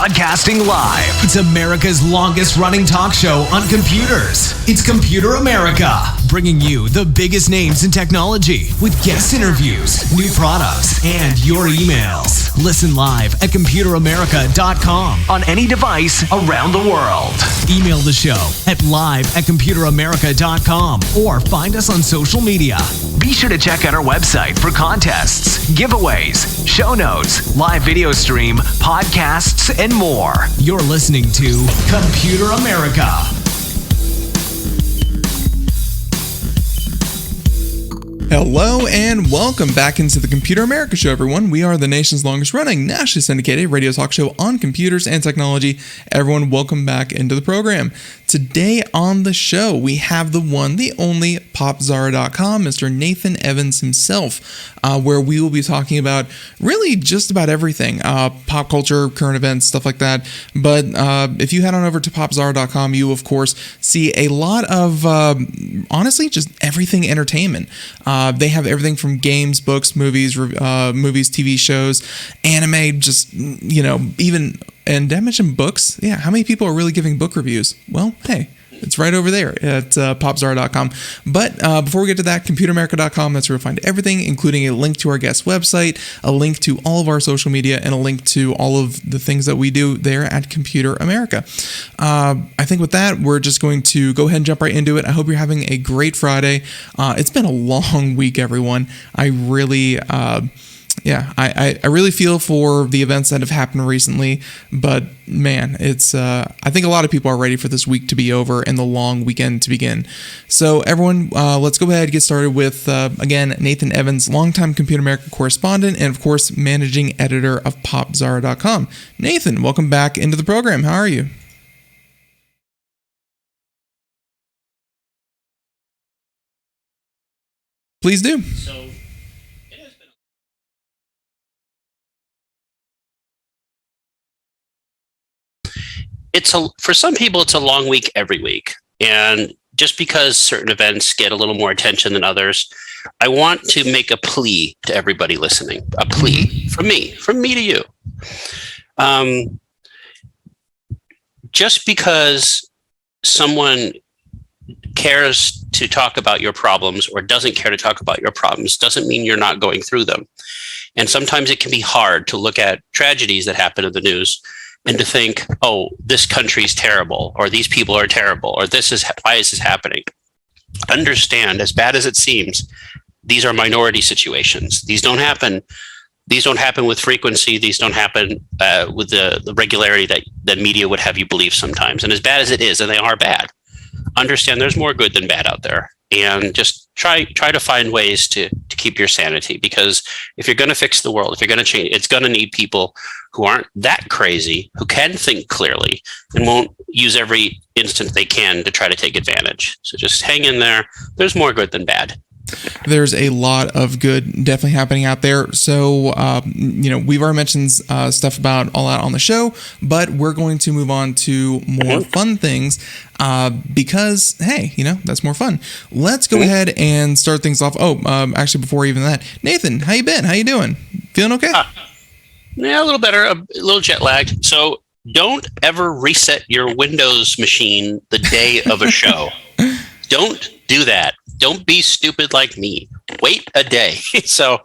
Broadcasting live. It's America's longest running talk show on computers. It's Computer America, bringing you the biggest names in technology with guest interviews, new products, and your emails. Listen live at computeramerica.com on any device around the world. Email the show at live@computeramerica.com or find us on social media. Be sure to check out our website for contests, giveaways, show notes, live video stream, podcasts, and more. You're listening to Computer America. Hello and welcome back into the Computer America Show, everyone. We are the nation's longest running, nationally syndicated radio talk show on computers and technology. Everyone, welcome back into the program. Today on the show, we have the one, the only PopZara.com, Mr. Nathan Evans himself, where we will be talking about really just about everything, pop culture, current events, stuff like that. But if you head on over to PopZara.com, you, of course, see a lot of, honestly, just everything entertainment. They have everything from games, books, movies, TV shows, anime, just, even, and did I mention books? Yeah, how many people are really giving book reviews? Well, hey, it's right over there at popzara.com. But before we get to that, computeramerica.com, that's where you'll find everything, including a link to our guest website, a link to all of our social media, and a link to all of the things that we do there at Computer America. I think with that, we're just going to go ahead and jump right into it. I hope you're having a great Friday. It's been a long week, everyone. I really... I really feel for the events that have happened recently, but man, it's I think a lot of people are ready for this week to be over and the long weekend to begin. So everyone, let's go ahead and get started with, again, Nathan Evans, longtime Computer America correspondent and, of course, managing editor of PopZara.com. Nathan, welcome back into the program. How are you? Please do. For some people, it's a long week every week. And just because certain events get a little more attention than others, I want to make a plea to everybody listening. A plea from me to you. Just because someone cares to talk about your problems or doesn't care to talk about your problems doesn't mean you're not going through them. And sometimes it can be hard to look at tragedies that happen in the news and to think, oh, this country's terrible, or these people are terrible, or why is this happening? Understand, as bad as it seems, these are minority situations. These don't happen with frequency. These don't happen with the regularity that media would have you believe sometimes. And as bad as it is, and they are bad, understand there's more good than bad out there. And just try to find ways to keep your sanity, because if you're going to fix the world, if you're going to change, it's going to need people who aren't that crazy, who can think clearly and won't use every instant they can to try to take advantage. So just hang in there. There's more good than bad. There's a lot of good definitely happening out there. So, we've already mentioned stuff about all that on the show, but we're going to move on to more fun things because, hey, that's more fun. Let's go ahead and start things off. Actually, before even that, Nathan, how you been? How you doing? Feeling okay? Yeah, a little better, a little jet lagged. So don't ever reset your Windows machine the day of a show. Don't do that. Don't be stupid like me. Wait a day. So,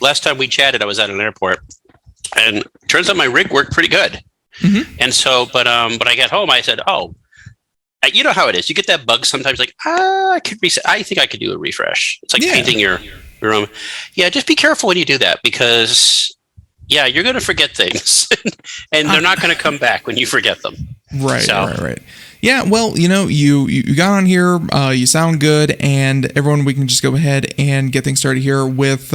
last time we chatted, I was at an airport, and it turns out my rig worked pretty good. Mm-hmm. And so, but I got home, I said, you know how it is. You get that bug sometimes, like, I could reset. I think I could do a refresh. It's like painting your room. Yeah, just be careful when you do that, because you're going to forget things, and they're not going to come back when you forget them. Right. Yeah, well, you got on here, you sound good, and everyone, we can just go ahead and get things started here with,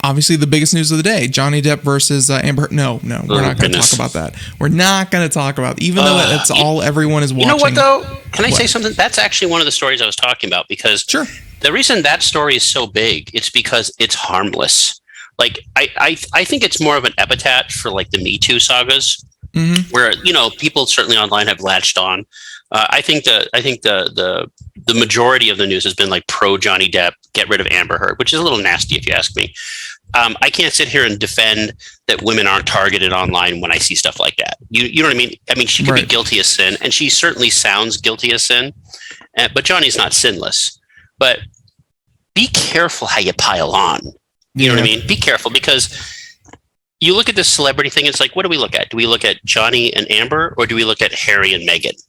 obviously, the biggest news of the day, Johnny Depp versus Amber Heard. No, we're not going to talk about that. We're not going to talk about it, even though that's all everyone is watching. You know what, though? Can I say something? That's actually one of the stories I was talking about, because the reason that story is so big, it's because it's harmless. Like, I think it's more of an epitaph for, like, the Me Too sagas. Mm-hmm. Where, people certainly online have latched on I think the majority of the news has been like pro Johnny Depp, get rid of Amber Heard, which is a little nasty if you ask me. I can't sit here and defend that women aren't targeted online when I see stuff like that. You know what I mean? I mean, she could be guilty of sin, and she certainly sounds guilty of sin, but Johnny's not sinless. But be careful how you pile on. You know what I mean? Be careful, because you look at this celebrity thing, it's like, what do we look at? Do we look at Johnny and Amber, or do we look at Harry and Meghan?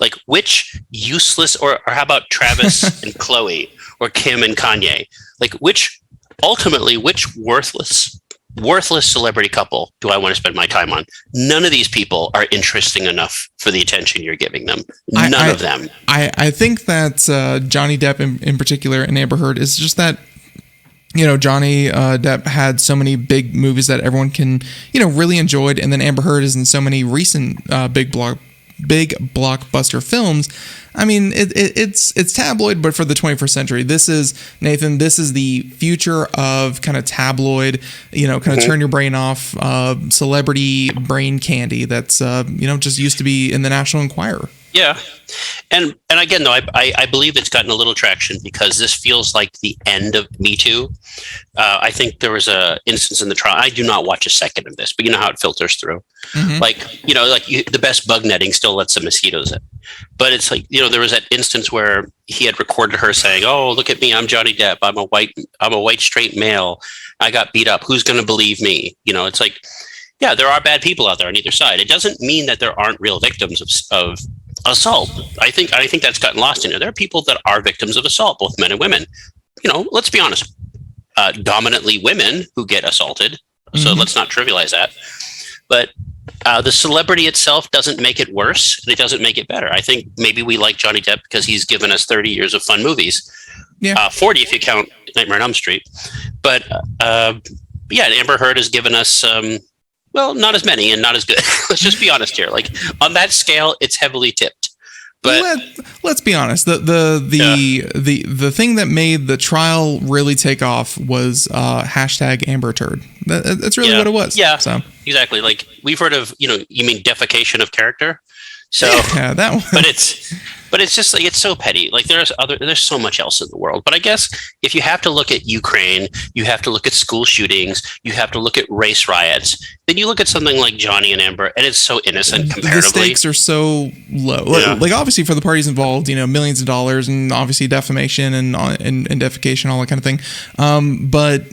Like, which useless, or how about Travis and Khloe, or Kim and Kanye? Like, which worthless celebrity couple do I want to spend my time on? None of these people are interesting enough for the attention you're giving them. None of them. I think that Johnny Depp in particular and Amber Heard is just that, you know, Johnny Depp had so many big movies that everyone can, you know, really enjoyed, and then Amber Heard is in so many recent big blockbuster films. I mean, it's tabloid, but for the 21st century. This is, Nathan, this is the future of kind of tabloid, you know, kind of turn your brain off celebrity brain candy that's, you know, just used to be in the National Enquirer. Yeah. And again, though, I believe it's gotten a little traction because this feels like the end of Me Too. I think there was a instance in the trial. I do not watch a second of this, but you know how it filters through. Like, you know, like the best bug netting still lets the mosquitoes in. But it's like, you know, there was that instance where he had recorded her saying, "Oh, look at me, I'm Johnny Depp. I'm a white straight male. I got beat up. Who's going to believe me?" You know, it's like, yeah, there are bad people out there on either side. It doesn't mean that there aren't real victims of assault. I think that's gotten lost in there. There are people that are victims of assault, both men and women. You know, let's be honest. Dominantly women who get assaulted. So let's not trivialize that. But the celebrity itself doesn't make it worse, and it doesn't make it better. I think maybe we like Johnny Depp because he's given us 30 years of fun movies. 40 if you count Nightmare on Elm Street. But yeah, Amber Heard has given us well, not as many and not as good. Let's just be honest here. Like, on that scale, it's heavily tipped. But let's be honest. The thing that made the trial really take off was hashtag Amber Turd. That's really what it was. Yeah, so. Exactly. Like, we've heard of, you know, you mean defecation of character. So yeah, that one. But it's just like, it's so petty. Like, there's so much else in the world. But I guess if you have to look at Ukraine, you have to look at school shootings, you have to look at race riots, then you look at something like Johnny and Amber, and it's so innocent comparatively. The stakes are so low. Like obviously for the parties involved, you know, millions of dollars, and obviously defamation and defecation, all that kind of thing. But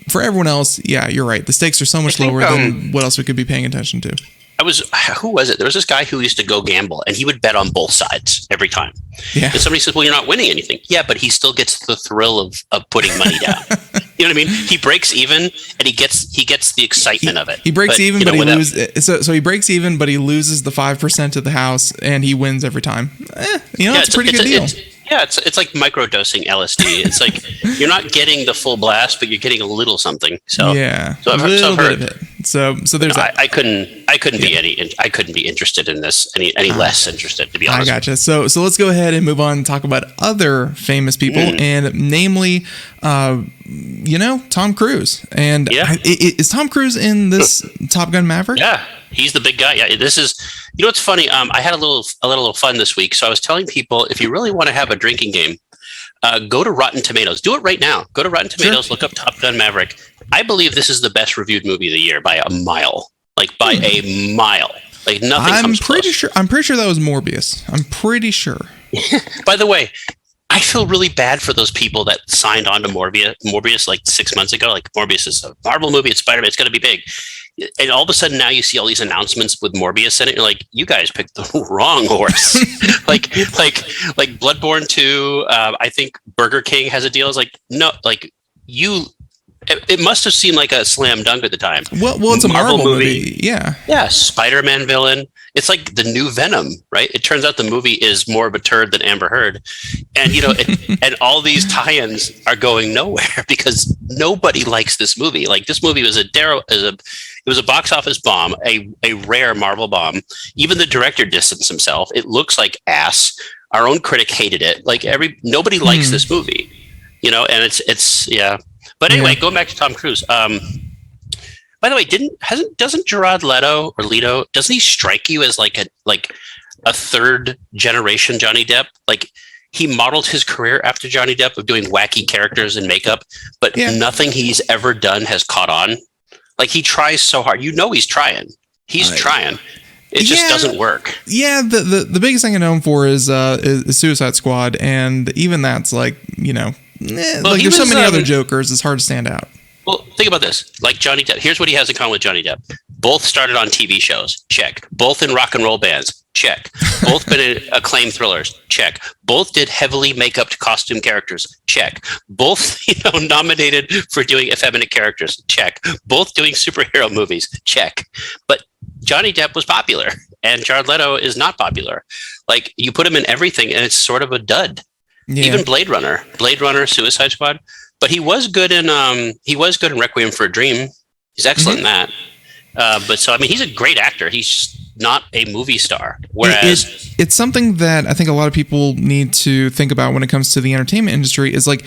for everyone else, yeah, you're right. The stakes are so much lower than what else we could be paying attention to. Who was it? There was this guy who used to go gamble, and he would bet on both sides every time. Yeah. And somebody says, "Well, you're not winning anything." Yeah, but he still gets the thrill of putting money down. You know what I mean? He breaks even, and he gets the excitement of it. He breaks even, but he loses. So he breaks even, but he loses the 5% of the house, and he wins every time. You know, it's a pretty good deal. It's like microdosing LSD. It's like you're not getting the full blast, but you're getting a little something. So yeah, so I've heard of it. So there's that. I couldn't be interested in this any less interested, to be honest. I gotcha. So let's go ahead and move on and talk about other famous people, and namely, you know, Tom Cruise. And is Tom Cruise in this Top Gun Maverick? Yeah, he's the big guy. Yeah, this is. You know what's funny? I had a little fun this week. So I was telling people, if you really want to have a drinking game, go to Rotten Tomatoes. Do it right now. Go to Rotten Tomatoes. Look up Top Gun Maverick. I believe this is the best reviewed movie of the year by a mile. Like by a mile. Like nothing comes close. I'm pretty sure that was Morbius. I'm pretty sure. By the way, I feel really bad for those people that signed on to Morbius like 6 months ago. Like, Morbius is a Marvel movie. It's Spider-Man. It's going to be big. And all of a sudden now you see all these announcements with Morbius in it. You're like, you guys picked the wrong horse. like Bloodborne 2. I think Burger King has a deal. It's like, no, like it must have seemed like a slam dunk at the time. Well, it's a Marvel movie. Yeah. Yeah. Spider-Man villain. It's like the new Venom, right? It turns out the movie is more of a turd than Amber Heard. And, you know, and all these tie-ins are going nowhere because nobody likes this movie. Like, this movie was it was a box office bomb, a rare Marvel bomb. Even the director distanced himself. It looks like ass. Our own critic hated it. Like, nobody likes this movie, you know, and it's yeah. But anyway, going back to Tom Cruise. By the way, doesn't Gerard Leto, doesn't he strike you as like a third generation Johnny Depp. Like, he modeled his career after Johnny Depp of doing wacky characters and makeup, but nothing he's ever done has caught on. Like, he tries so hard. You know, he's trying. He's trying. It just doesn't work. Yeah, the biggest thing I know him for is Suicide Squad, and even that's like, you know, like there's so many other Jokers, it's hard to stand out. Well, think about this. Like Johnny Depp, here's what he has in common with Johnny Depp. Both started on TV shows. Check. Both in rock and roll bands. Check. Both been in acclaimed thrillers. Check. Both did heavily makeup costume characters. Check. Both, nominated for doing effeminate characters. Check. Both doing superhero movies. Check. But Johnny Depp was popular, and Jared Leto is not popular. Like, you put him in everything, and it's sort of a dud. Yeah. Even Blade Runner, Suicide Squad. But he was good in Requiem for a Dream. He's excellent in that. But so, I mean, he's a great actor. He's not a movie star. Whereas it's something that I think a lot of people need to think about when it comes to the entertainment industry is like,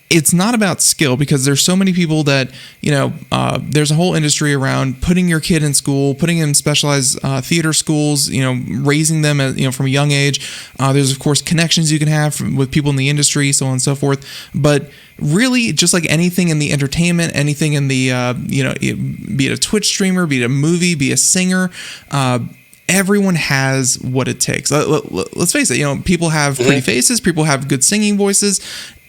it's not about skill, because there's so many people that, there's a whole industry around putting your kid in school, putting them in specialized theater schools, raising them from a young age. There's, of course, connections you can have with people in the industry, so on and so forth. But really, just like anything in the entertainment, anything in the, be it a Twitch streamer, be it a movie, be a singer, everyone has what it takes. Let's face it, people have pretty faces, people have good singing voices.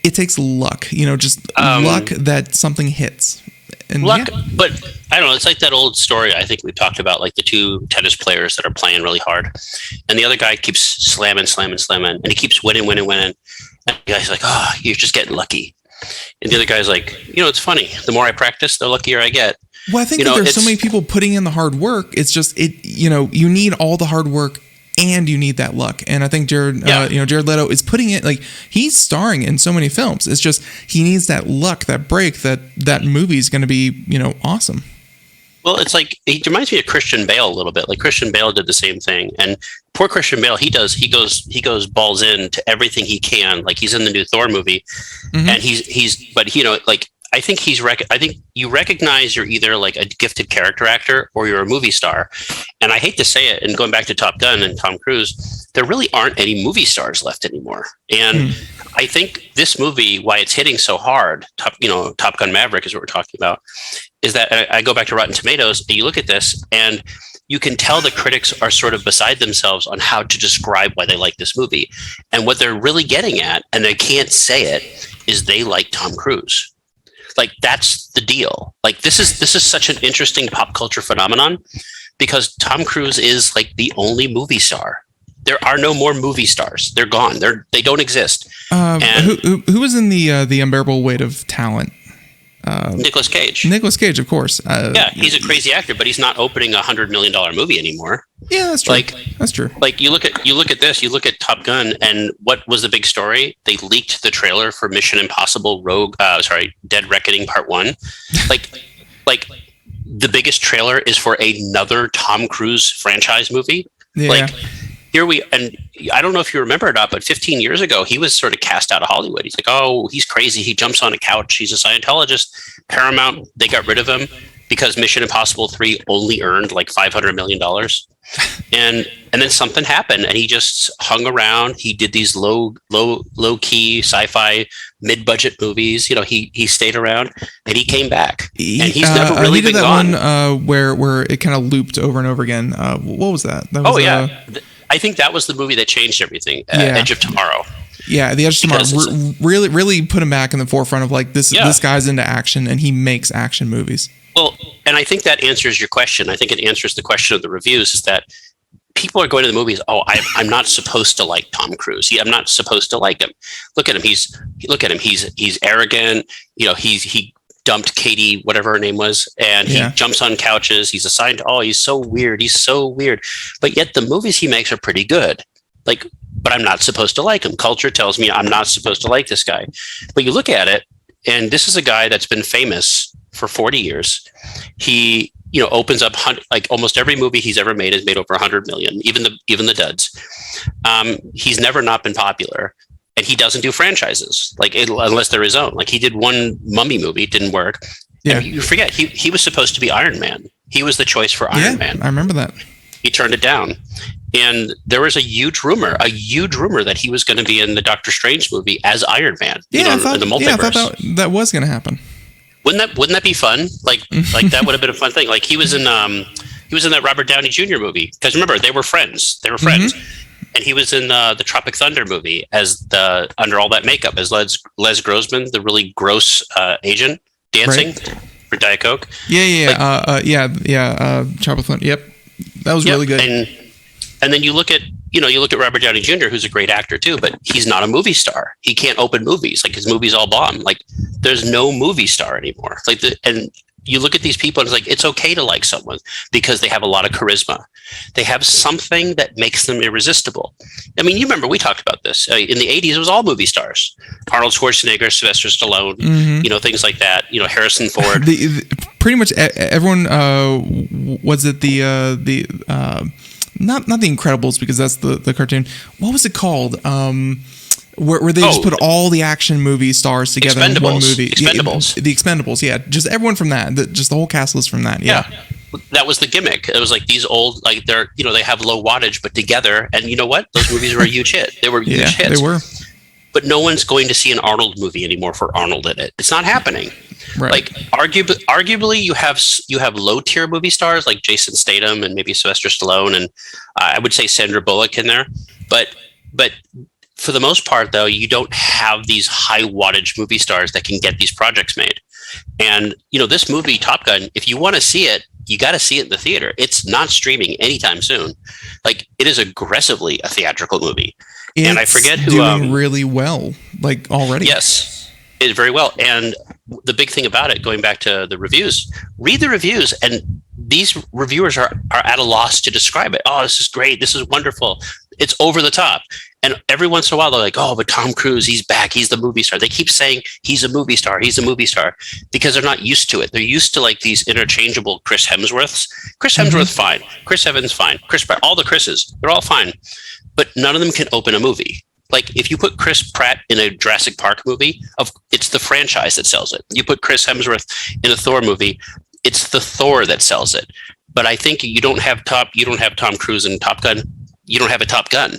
It takes luck, luck that something hits. And luck, but I don't know. It's like that old story I think we've talked about, like the two tennis players that are playing really hard, and the other guy keeps slamming, and he keeps winning. And the guy's like, "Oh, you're just getting lucky." And the other guy's like, "It's funny. The more I practice, the luckier I get." Well, I think that there's so many people putting in the hard work. It's just you need all the hard work, and you need that luck. And I think Jared Leto is putting it, like, he's starring in so many films. It's just he needs that luck, that break, that movie's going to be, awesome. Well, it's like, he reminds me of Christian Bale a little bit. Like, Christian Bale did the same thing, and poor Christian Bale, he goes balls in to everything he can. Like, he's in the new Thor movie, and I think I think you recognize you're either like a gifted character actor or you're a movie star. And I hate to say it, and going back to Top Gun and Tom Cruise, there really aren't any movie stars left anymore. And I think this movie, why it's hitting so hard, Top Gun Maverick is what we're talking about, is that I go back to Rotten Tomatoes, and you look at this, and you can tell the critics are sort of beside themselves on how to describe why they like this movie. And what they're really getting at, and they can't say it, is they like Tom Cruise. Like, that's the deal. Like, this is such an interesting pop culture phenomenon, because Tom Cruise is like the only movie star. There are no more movie stars. They're gone. They don't exist. Who was in the Unbearable Weight of Talent? Nicolas Cage. Nicolas Cage, of course. He's a crazy actor, but he's not opening $100 million movie anymore. Yeah, that's true. That's true. Like, you look at this. You look at Top Gun, and what was the big story? They leaked the trailer for Mission Impossible Dead Reckoning Part 1. Like the biggest trailer is for another Tom Cruise franchise movie. Yeah. Like, and I don't know if you remember or not, but 15 years ago, he was sort of cast out of Hollywood. He's like, oh, he's crazy. He jumps on a couch. He's a Scientologist. Paramount, they got rid of him because Mission Impossible 3 only earned like $500 million. And then something happened, and he just hung around. He did these low key sci-fi mid-budget movies. He stayed around, and he came back. And he's never really been gone. One where it kind of looped over and over again. What was that? I think that was the movie that changed everything. Edge of Tomorrow. Yeah, The Edge of Tomorrow really put him back in the forefront of like this guy's into action, and he makes action movies. Well, and I think that answers your question. I think it answers the question of the reviews, is that people are going to the movies. Oh, I'm not supposed to like Tom Cruise. I'm not supposed to like him. Look at him. He's arrogant. He dumped Katie, whatever her name was, and he jumps on couches. He's assigned. Oh, he's so weird. He's so weird. But yet the movies he makes are pretty good. Like, but I'm not supposed to like him. Culture tells me I'm not supposed to like this guy. But you look at it, and this is a guy that's been famous for 40 years. He, opens up like almost every movie he's ever made has made over 100 million, even the duds. He's never not been popular. And he doesn't do franchises, unless they're his own. Like, he did one Mummy movie, it didn't work. Yeah. And you forget, he was supposed to be Iron Man. He was the choice for Iron Man. I remember that. He turned it down. And there was a huge rumor that he was going to be in the Doctor Strange movie as Iron Man. Yeah, in the multiverse. Yeah, I thought that was going to happen. Wouldn't that be fun? Like that would have been a fun thing. Like he was in that Robert Downey Jr. movie, because remember, they were friends. And he was in the Tropic Thunder movie as under all that makeup as Les Grossman, the really gross agent dancing for Diet Coke. Tropic Thunder. Yep, that was really good. And then you look at Robert Downey Jr., who's a great actor too, but he's not a movie star. He can't open movies. Like his movies all bomb. Like there's no movie star anymore. And you look at these people and it's like, it's okay to like someone because they have a lot of charisma. They have something that makes them irresistible. I mean, you remember we talked about this in the 80s. It was all movie stars: Arnold Schwarzenegger, Sylvester Stallone, things like that. Harrison Ford. Pretty much everyone. Was it not The Incredibles, because that's the cartoon. What was it called? Where they just put all the action movie stars together in one movie. Expendables. The Expendables, yeah. Just everyone from that. Just the whole cast was from that, yeah. That was the gimmick. It was like these old, like they're, they have low wattage, but together. And you know what? Those movies were a huge hit. They were huge hits. They were. But no one's going to see an Arnold movie anymore for Arnold in it. It's not happening. Right. Like arguably, you have low tier movie stars like Jason Statham and maybe Sylvester Stallone, and I would say Sandra Bullock in there. But for the most part, though, you don't have these high wattage movie stars that can get these projects made. And this movie, Top Gun, if you want to see it, you got to see it in the theater. It's not streaming anytime soon. Like it is aggressively a theatrical movie. And I forget who doing really well, like already. Yes, it did very well. And the big thing about it, going back to the reviews, read the reviews, and these reviewers are at a loss to describe it. Oh, this is great. This is wonderful. It's over the top. And every once in a while, they're like, oh, but Tom Cruise, he's back. He's the movie star. They keep saying he's a movie star. He's a movie star because they're not used to it. They're used to like these interchangeable Chris Hemsworths. Chris Hemsworth, fine. Chris Evans, fine. Chris Pratt, all the Chris's, they're all fine. But none of them can open a movie. Like if you put Chris Pratt in a Jurassic Park movie, it's the franchise that sells it. You put Chris Hemsworth in a Thor movie, it's the Thor that sells it. But I think you don't have Tom Cruise in Top Gun. You don't have a Top Gun.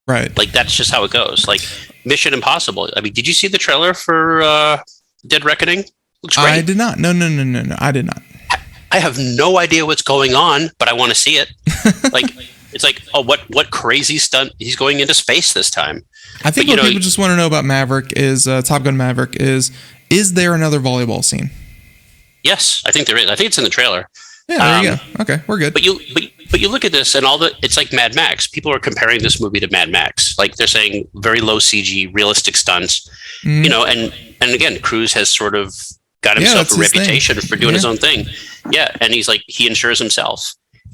Right. Like that's just how it goes. Like Mission Impossible. I mean, did you see the trailer for Dead Reckoning? Looks great. I did not. No, I did not. I have no idea what's going on, but I want to see it. Like it's like, oh, what crazy stunt? He's going into space this time. I think what people just want to know about Maverick is Top Gun Maverick is there another volleyball scene? Yes, I think there is. I think it's in the trailer. Yeah, there you go. Okay, we're good. But you look at this and it's like Mad Max. People are comparing this movie to Mad Max. Like they're saying very low CG, realistic stunts. And again, Cruise has sort of got himself a reputation for doing his own thing. Yeah, and he insures himself.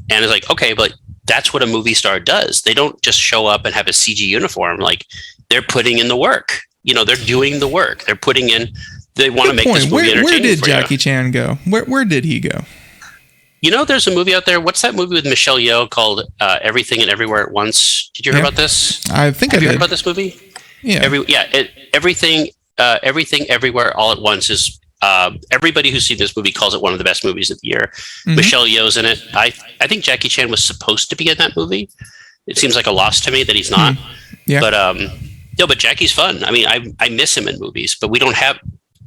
And it's like, okay, but that's what a movie star does. They don't just show up and have a CG uniform. Like they're putting in the work. They're doing the work. They're putting in. They want to make this movie entertaining. Where did Jackie Chan go? Where did he go? There's a movie out there. What's that movie with Michelle Yeoh called Everything and Everywhere at Once? Did you hear about this? I think Have I you did. heard about this movie? Yeah. Everything, Everywhere, All at Once is. Everybody who's seen this movie calls it one of the best movies of the year. Michelle Yeoh's in it. I think Jackie Chan was supposed to be in that movie. It seems like a loss to me that he's not. Yeah. But Jackie's fun. I mean, I miss him in movies, but we don't have.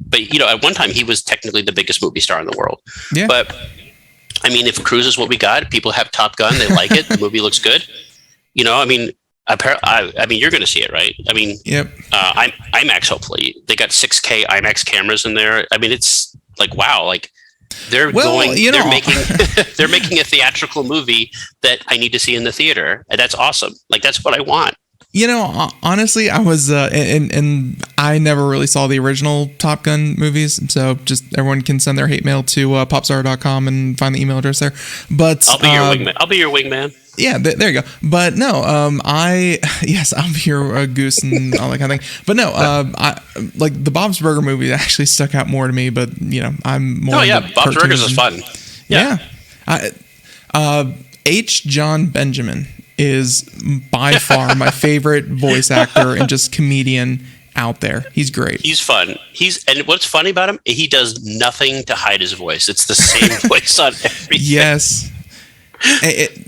But at one time he was technically the biggest movie star in the world. Yeah. But I mean, if Cruise is what we got, people have Top Gun. They like it. The movie looks good. I mean, you're going to see it, right? I mean, yep. IMAX. Hopefully, they got 6K IMAX cameras in there. I mean, it's like wow, like they're making they're making a theatrical movie that I need to see in the theater, and that's awesome. Like that's what I want. Honestly, I was, and I never really saw the original Top Gun movies, so just everyone can send their hate mail to popstar.com and find the email address there. But I'll be your wingman. Yeah, there you go. But no, I'll be your goose and all that kind of thing. But no, I like the Bob's Burger movie actually stuck out more to me. But I'm more. Oh yeah, Bob's Burgers is fun. Yeah. H. John Benjamin is by far my favorite voice actor and just comedian out there. He's great. He's fun. And what's funny about him, he does nothing to hide his voice. It's the same voice on everything. Yes.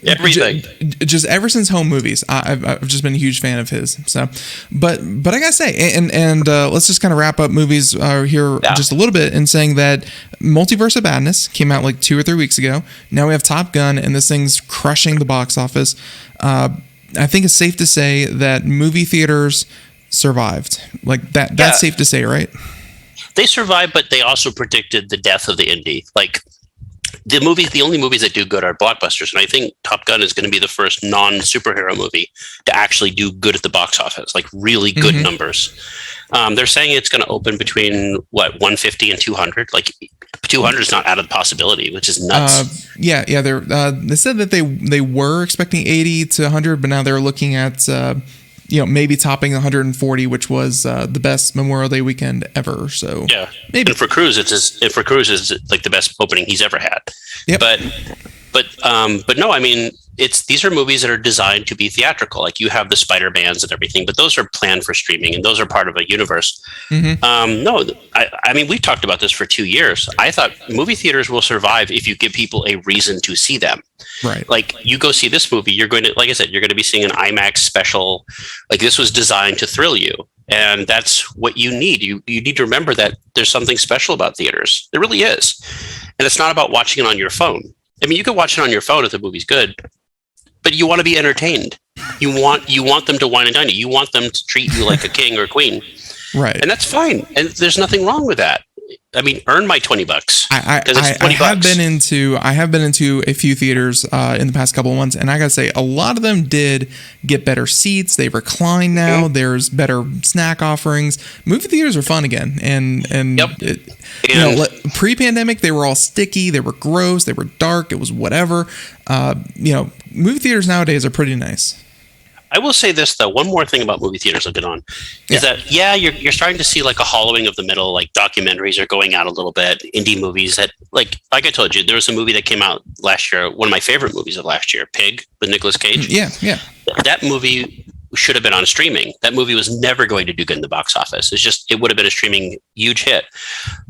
Everything. Just ever since Home Movies, I've just been a huge fan of his. So, but I gotta say, and let's just kind of wrap up movies here just a little bit in saying that Multiverse of Madness came out like 2 or 3 weeks ago. Now we have Top Gun, and this thing's crushing the box office. I think it's safe to say that movie theaters survived. Like that. That's safe to say, right? They survived, but they also predicted the death of the indie. Like the only movies that do good are blockbusters, and I think Top Gun is going to be the first non-superhero movie to actually do good at the box office, like really good numbers. They're saying it's going to open between 150 and 200. Like 200 is not out of the possibility, which is nuts. They said that they were expecting 80 to 100, but now they're looking at maybe topping 140, which was the best Memorial Day weekend ever. So yeah, maybe. And for Cruise, it's like the best opening he's ever had. Yep. But no, I mean, these are movies that are designed to be theatrical. Like you have the Spider-Mans and everything, but those are planned for streaming and those are part of a universe. I mean, we've talked about this for 2 years. I thought movie theaters will survive if you give people a reason to see them. Right. Like you go see this movie, you're going to, like I said, you're going to be seeing an IMAX special. Like this was designed to thrill you. And that's what you need. You need to remember that there's something special about theaters. There really is. And it's not about watching it on your phone. I mean, you can watch it on your phone if the movie's good, but you want to be entertained. You want them to wine and dine you. You want them to treat you like a king or a queen. Right. And that's fine. And there's nothing wrong with that. I mean, earn my $20. I have been into a few theaters in the past couple of months, and I gotta say, a lot of them did get better seats. They recline now. Mm-hmm. There's better snack offerings. Movie theaters are fun again, and pre-pandemic they were all sticky. They were gross. They were dark. It was whatever. Movie theaters nowadays are pretty nice. I will say this though, one more thing about movie theaters I'll get on is that you're starting to see like a hollowing of the middle, like documentaries are going out a little bit, indie movies that like I told you, there was a movie that came out last year, one of my favorite movies of last year, Pig with Nicolas Cage. Yeah. That movie should have been on streaming. That movie was never going to do good in the box office. It would have been a streaming huge hit.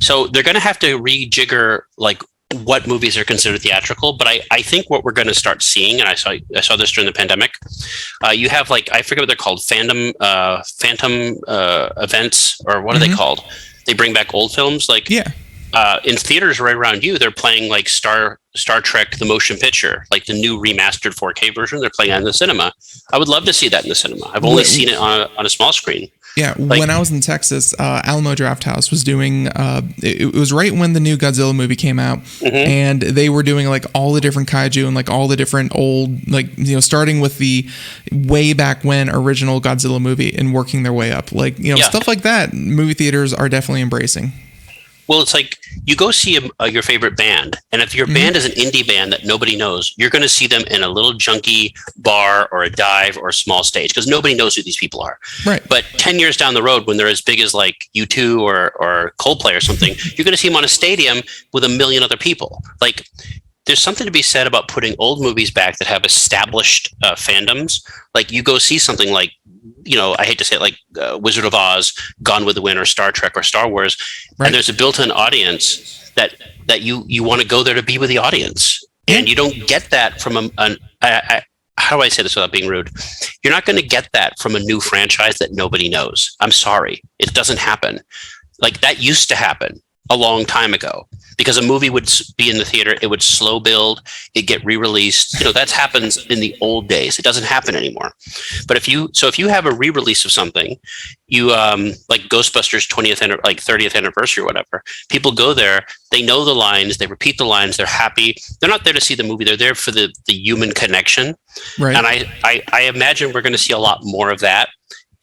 So they're going to have to rejigger like what movies are considered theatrical, but I think what we're going to start seeing, and I saw this during the pandemic, you have like, I forget what they're called, phantom events, or what are they called? They bring back old films, like in theaters right around you, they're playing like Star Trek, the motion picture, like the new remastered 4K version. They're playing that in the cinema. I would love to see that in the cinema. I've only seen it on a small screen. Yeah, when I was in Texas, Alamo Drafthouse was doing. It was right when the new Godzilla movie came out, and they were doing like all the different kaiju and like all the different old, like starting with the way back when original Godzilla movie and working their way up, like stuff like that. Movie theaters are definitely embracing. Well, it's like you go see your favorite band, and if your band is an indie band that nobody knows, you're going to see them in a little junky bar or a dive or a small stage because nobody knows who these people are. Right. But 10 years down the road, when they're as big as like U2 or Coldplay or something, you're going to see them on a stadium with 1 million other people. Like, there's something to be said about putting old movies back that have established fandoms. Like you go see something like, I hate to say it, like Wizard of Oz, Gone with the Wind, or Star Trek or Star Wars, and there's a built-in audience that you want to go there to be with the audience, and you don't get that from how do I say this without being rude? You're not going to get that from a new franchise that nobody knows. I'm sorry, it doesn't happen. Like that used to happen a long time ago because a movie would be in the theater, it would slow build, it'd get re-released. That happens in the old days. It doesn't happen anymore. But if you have a re-release of something, you like Ghostbusters 30th anniversary or whatever, people go there, they know the lines, they repeat the lines, they're happy. They're not there to see the movie, they're there for the human connection. Right. And I imagine we're going to see a lot more of that.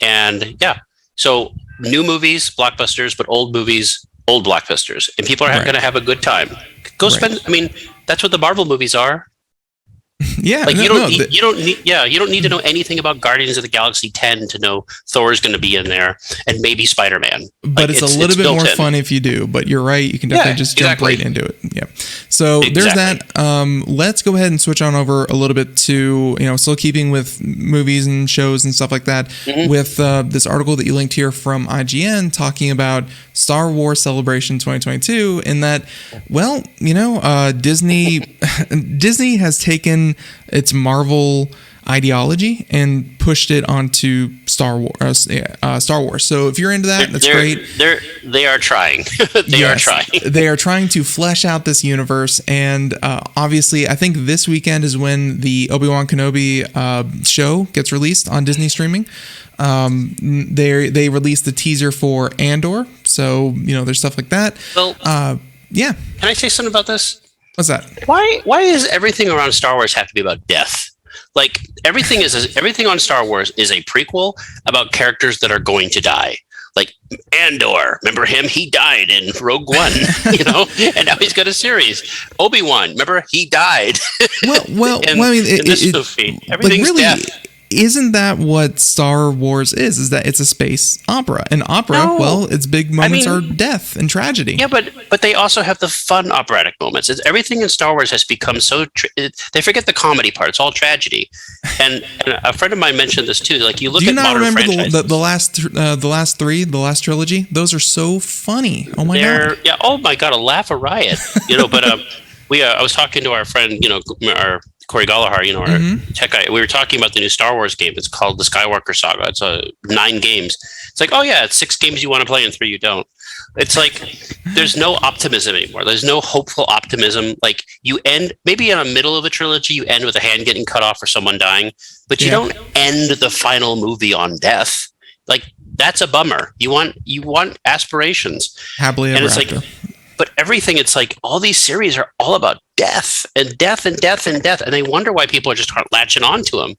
And so new movies, blockbusters, but old movies, old blockbusters, and people are going to have a good time. Go spend. I mean, that's what the Marvel movies are. Yeah, like you don't need to know anything about Guardians of the Galaxy 10 to know Thor's going to be in there and maybe Spider-Man. But it's a little bit more fun if you do. But you're right, you can definitely jump right into it. Yeah. So there's that. Let's go ahead and switch on over a little bit to still keeping with movies and shows and stuff like that. With this article that you linked here from IGN talking about Star Wars Celebration 2022, in that, Disney Disney has taken its Marvel ideology and pushed it onto Star Wars. So if you're into that, that's great. They are trying. They are trying. They are trying to flesh out this universe, and obviously, I think this weekend is when the Obi-Wan Kenobi show gets released on Disney streaming. They released the teaser for Andor, so there's stuff like that. Well, yeah. Can I say something about this? What's that? Why does everything around Star Wars have to be about death? Like everything on Star Wars is a prequel about characters that are going to die. Like Andor, remember him? He died in Rogue One, and now he's got a series. Obi-Wan, remember he died. Well, in this movie, everything's death. Isn't that what Star Wars is? Is that it's a space opera? An opera, well, its big moments are death and tragedy. Yeah, but they also have the fun operatic moments. Everything in Star Wars has become so... they forget the comedy part. It's all tragedy. And a friend of mine mentioned this too. Like you look at modern franchises. Do you not remember the last trilogy? Those are so funny. Oh my god. Yeah. Oh my god. A laugh, a riot. But I was talking to our friend. Our Corey Gallagher, our tech guy. We were talking about the new Star Wars game. It's called the Skywalker Saga. It's 9 games. It's like, oh yeah, it's 6 games you want to play and 3 you don't. It's like there's no optimism anymore. There's no hopeful optimism. Like you end maybe in the middle of a trilogy, you end with a hand getting cut off or someone dying, but you don't end the final movie on death. Like that's a bummer. You want aspirations. Happily ever after. Like, but everything, it's like all these series are all about death and death and death and death. And they wonder why people are just aren't latching on to them.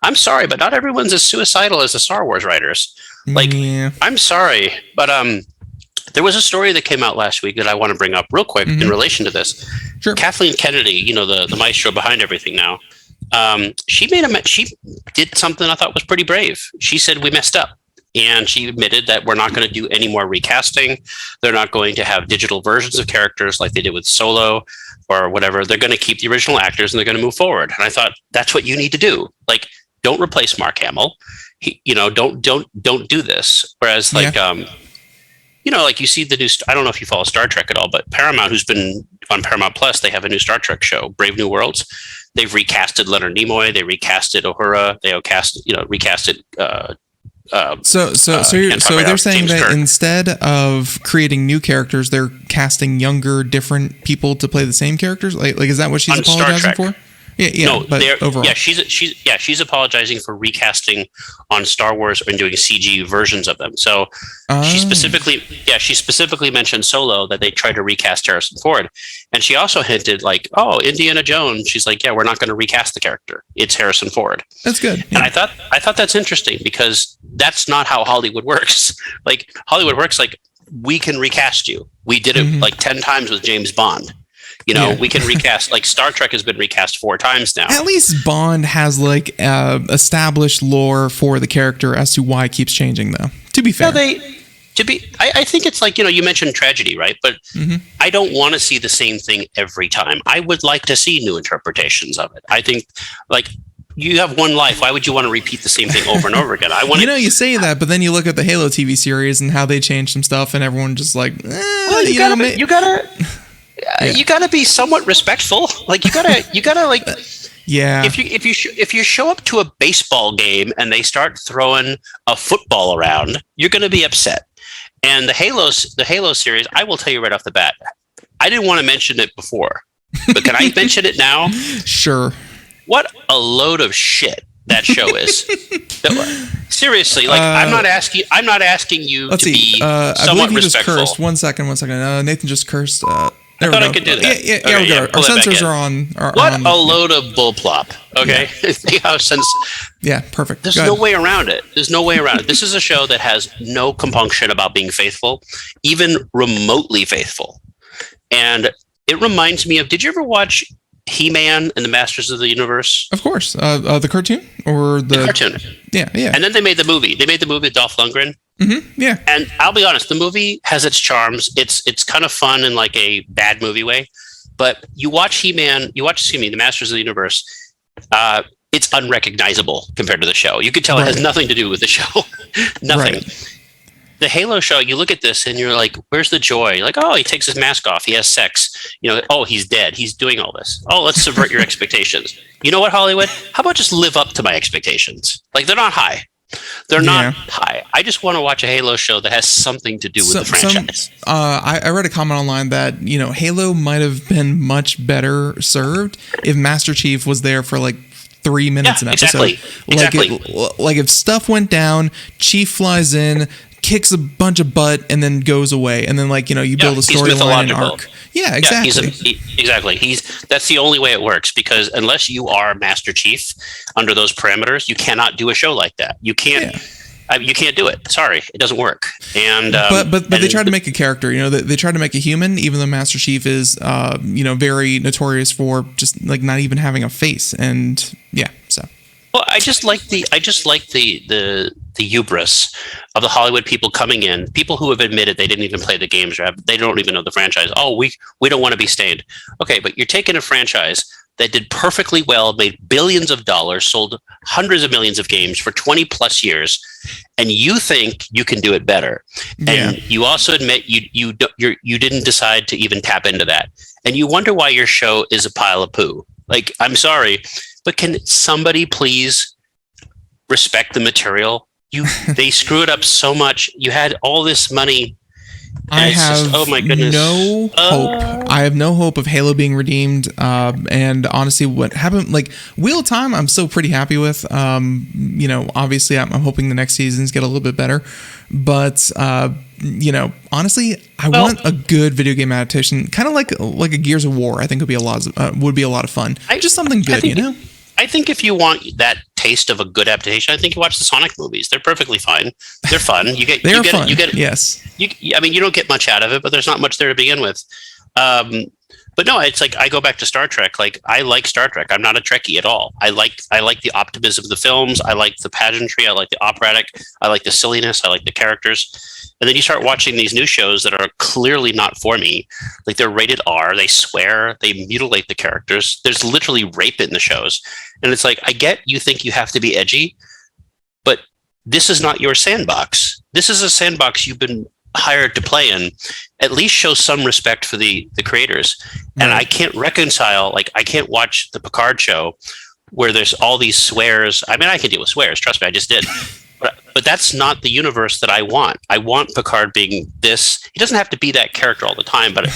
I'm sorry, but not everyone's as suicidal as the Star Wars writers. Like, I'm sorry, but there was a story that came out last week that I want to bring up real quick in relation to this. Sure. Kathleen Kennedy, the maestro behind everything now, she did something I thought was pretty brave. She said, we messed up. And she admitted that we're not going to do any more recasting. They're not going to have digital versions of characters like they did with Solo or whatever. They're going to keep the original actors and they're going to move forward. And I thought that's what you need to do. Like, don't replace Mark Hamill. Don't do this. Whereas like you see the new. I don't know if you follow Star Trek at all, but Paramount, who's been on Paramount Plus, they have a new Star Trek show, Brave New Worlds. They've recasted Leonard Nimoy. They recasted Uhura. They recasted. So they're saying James that Kirk. Instead of creating new characters, they're casting younger, different people to play the same characters. Like is that what she's apologizing for? Yeah. No, but overall, she's apologizing for recasting on Star Wars and doing CG versions of them. So she specifically mentioned Solo, that they tried to recast Harrison Ford, and she also hinted like, oh, Indiana Jones. She's like, yeah, we're not going to recast the character. It's Harrison Ford. That's good. Yeah. And I thought that's interesting because that's not how Hollywood works. Like Hollywood works like we can recast you. We did it like 10 times with James Bond. We can recast, like Star Trek has been recast 4 times now. At least Bond has like established lore for the character as to why it keeps changing, though. To be fair. I think it's like, you mentioned tragedy, right? But I don't want to see the same thing every time. I would like to see new interpretations of it. I think like you have one life. Why would you want to repeat the same thing over and over again? You say that, but then you look at the Halo TV series and how they changed some stuff and everyone just like, you gotta be somewhat respectful. Like you gotta like, yeah. If you show up to a baseball game and they start throwing a football around, you're gonna be upset. And the Halo series, I will tell you right off the bat, I didn't want to mention it before, but can I mention it now? Sure. What a load of shit that show is. Seriously, like I'm not asking you to be somewhat respectful. Just cursed. One second. Nathan just cursed. I thought I could do that. Yeah, we go. Our sensors are on. A load of bullplop. Okay. Yeah, perfect. There's no way around it. This is a show that has no compunction about being faithful, even remotely faithful. And it reminds me of, did you ever watch He-Man and the Masters of the Universe? Of course. The cartoon or the cartoon. Yeah. And then they made the movie. They made the movie with Dolph Lundgren. Yeah. And I'll be honest, the movie has its charms. It's kind of fun in like a bad movie way. But you watch He-Man, the Masters of the Universe, it's unrecognizable compared to the show. You could tell it has nothing to do with the show. Nothing. Right. the Halo show, you look at this and you're like, where's the joy? Like, oh, he takes his mask off. He has sex. Oh, he's dead. He's doing all this. Oh, let's subvert your expectations. You know what, Hollywood? How about just live up to my expectations? Like, they're not high. They're not high. I just want to watch a Halo show that has something to do with the franchise. I read a comment online that, Halo might have been much better served if Master Chief was there for like 3 minutes an episode. Exactly. Like if stuff went down, Chief flies in, kicks a bunch of butt, and then goes away, and then you build a storyline and arc. Yeah, exactly. Exactly. That's the only way it works, because unless you are Master Chief under those parameters, you cannot do a show like that. You can't. Yeah. You can't do it. Sorry, it doesn't work. And but they tried to make a character. They tried to make a human, even though Master Chief is very notorious for just like not even having a face. And yeah, so. Well, I just like the hubris of the Hollywood people coming in, people who have admitted they didn't even play the games, or they don't even know the franchise. Oh, we don't want to be stained. Okay, but you're taking a franchise that did perfectly well, made billions of dollars, sold hundreds of millions of games for 20 plus years, and you think you can do it better. And you also admit you didn't decide to even tap into that. And you wonder why your show is a pile of poo. Like, I'm sorry, but can somebody please respect the material? They screw it up so much. You had all this money. I have oh my goodness. No hope. I have no hope of Halo being redeemed. And honestly, what happened, like Wheel of Time, I'm still pretty happy with. Obviously, I'm hoping the next seasons get a little bit better. But honestly, I want a good video game adaptation, kind of like a Gears of War. I think would be a lot of fun. Just something good, I think if you want that taste of a good adaptation, I think you watch the Sonic movies. They're perfectly fine. They're fun. Yes. You don't get much out of it, but there's not much there to begin with. But no, it's like I go back to Star Trek. Like, I like Star Trek. I'm not a Trekkie at all. I like the optimism of the films. I like the pageantry. I like the operatic. I like the silliness. I like the characters. And then you start watching these new shows that are clearly not for me. Like, they're rated R. They swear. They mutilate the characters. There's literally rape in the shows. And it's like, I get you think you have to be edgy, but this is not your sandbox. This is a sandbox you've been hired to play in. At least show some respect for the creators. And I can't reconcile, I can't watch the Picard show where there's all these swears. I mean, I can deal with swears. Trust me, I just did. But that's not the universe that I want. I want Picard being this. He doesn't have to be that character all the time, but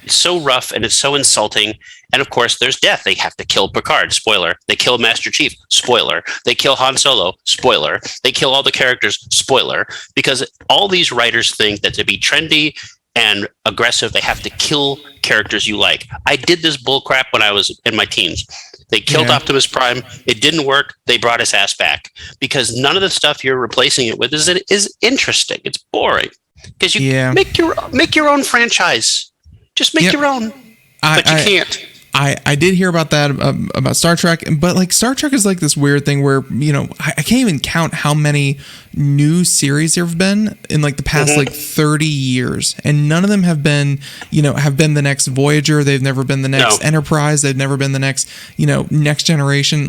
it's so rough and it's so insulting. And of course, there's death. They have to kill Picard. Spoiler. They kill Master Chief. Spoiler. They kill Han Solo. Spoiler. They kill all the characters. Spoiler. Because all these writers think that to be trendy and aggressive, they have to kill characters you like. I did this bullcrap when I was in my teens. They killed Optimus Prime. It didn't work. They brought his ass back because none of the stuff you're replacing it with is interesting. It's boring because you make your own franchise. Just make your own, but you can't. I did hear about that about Star Trek, but Star Trek is this weird thing where I can't even count how many new series there have been in the past 30 years, and none of them have been the next Voyager. They've never been the next Enterprise. They've never been the next next generation.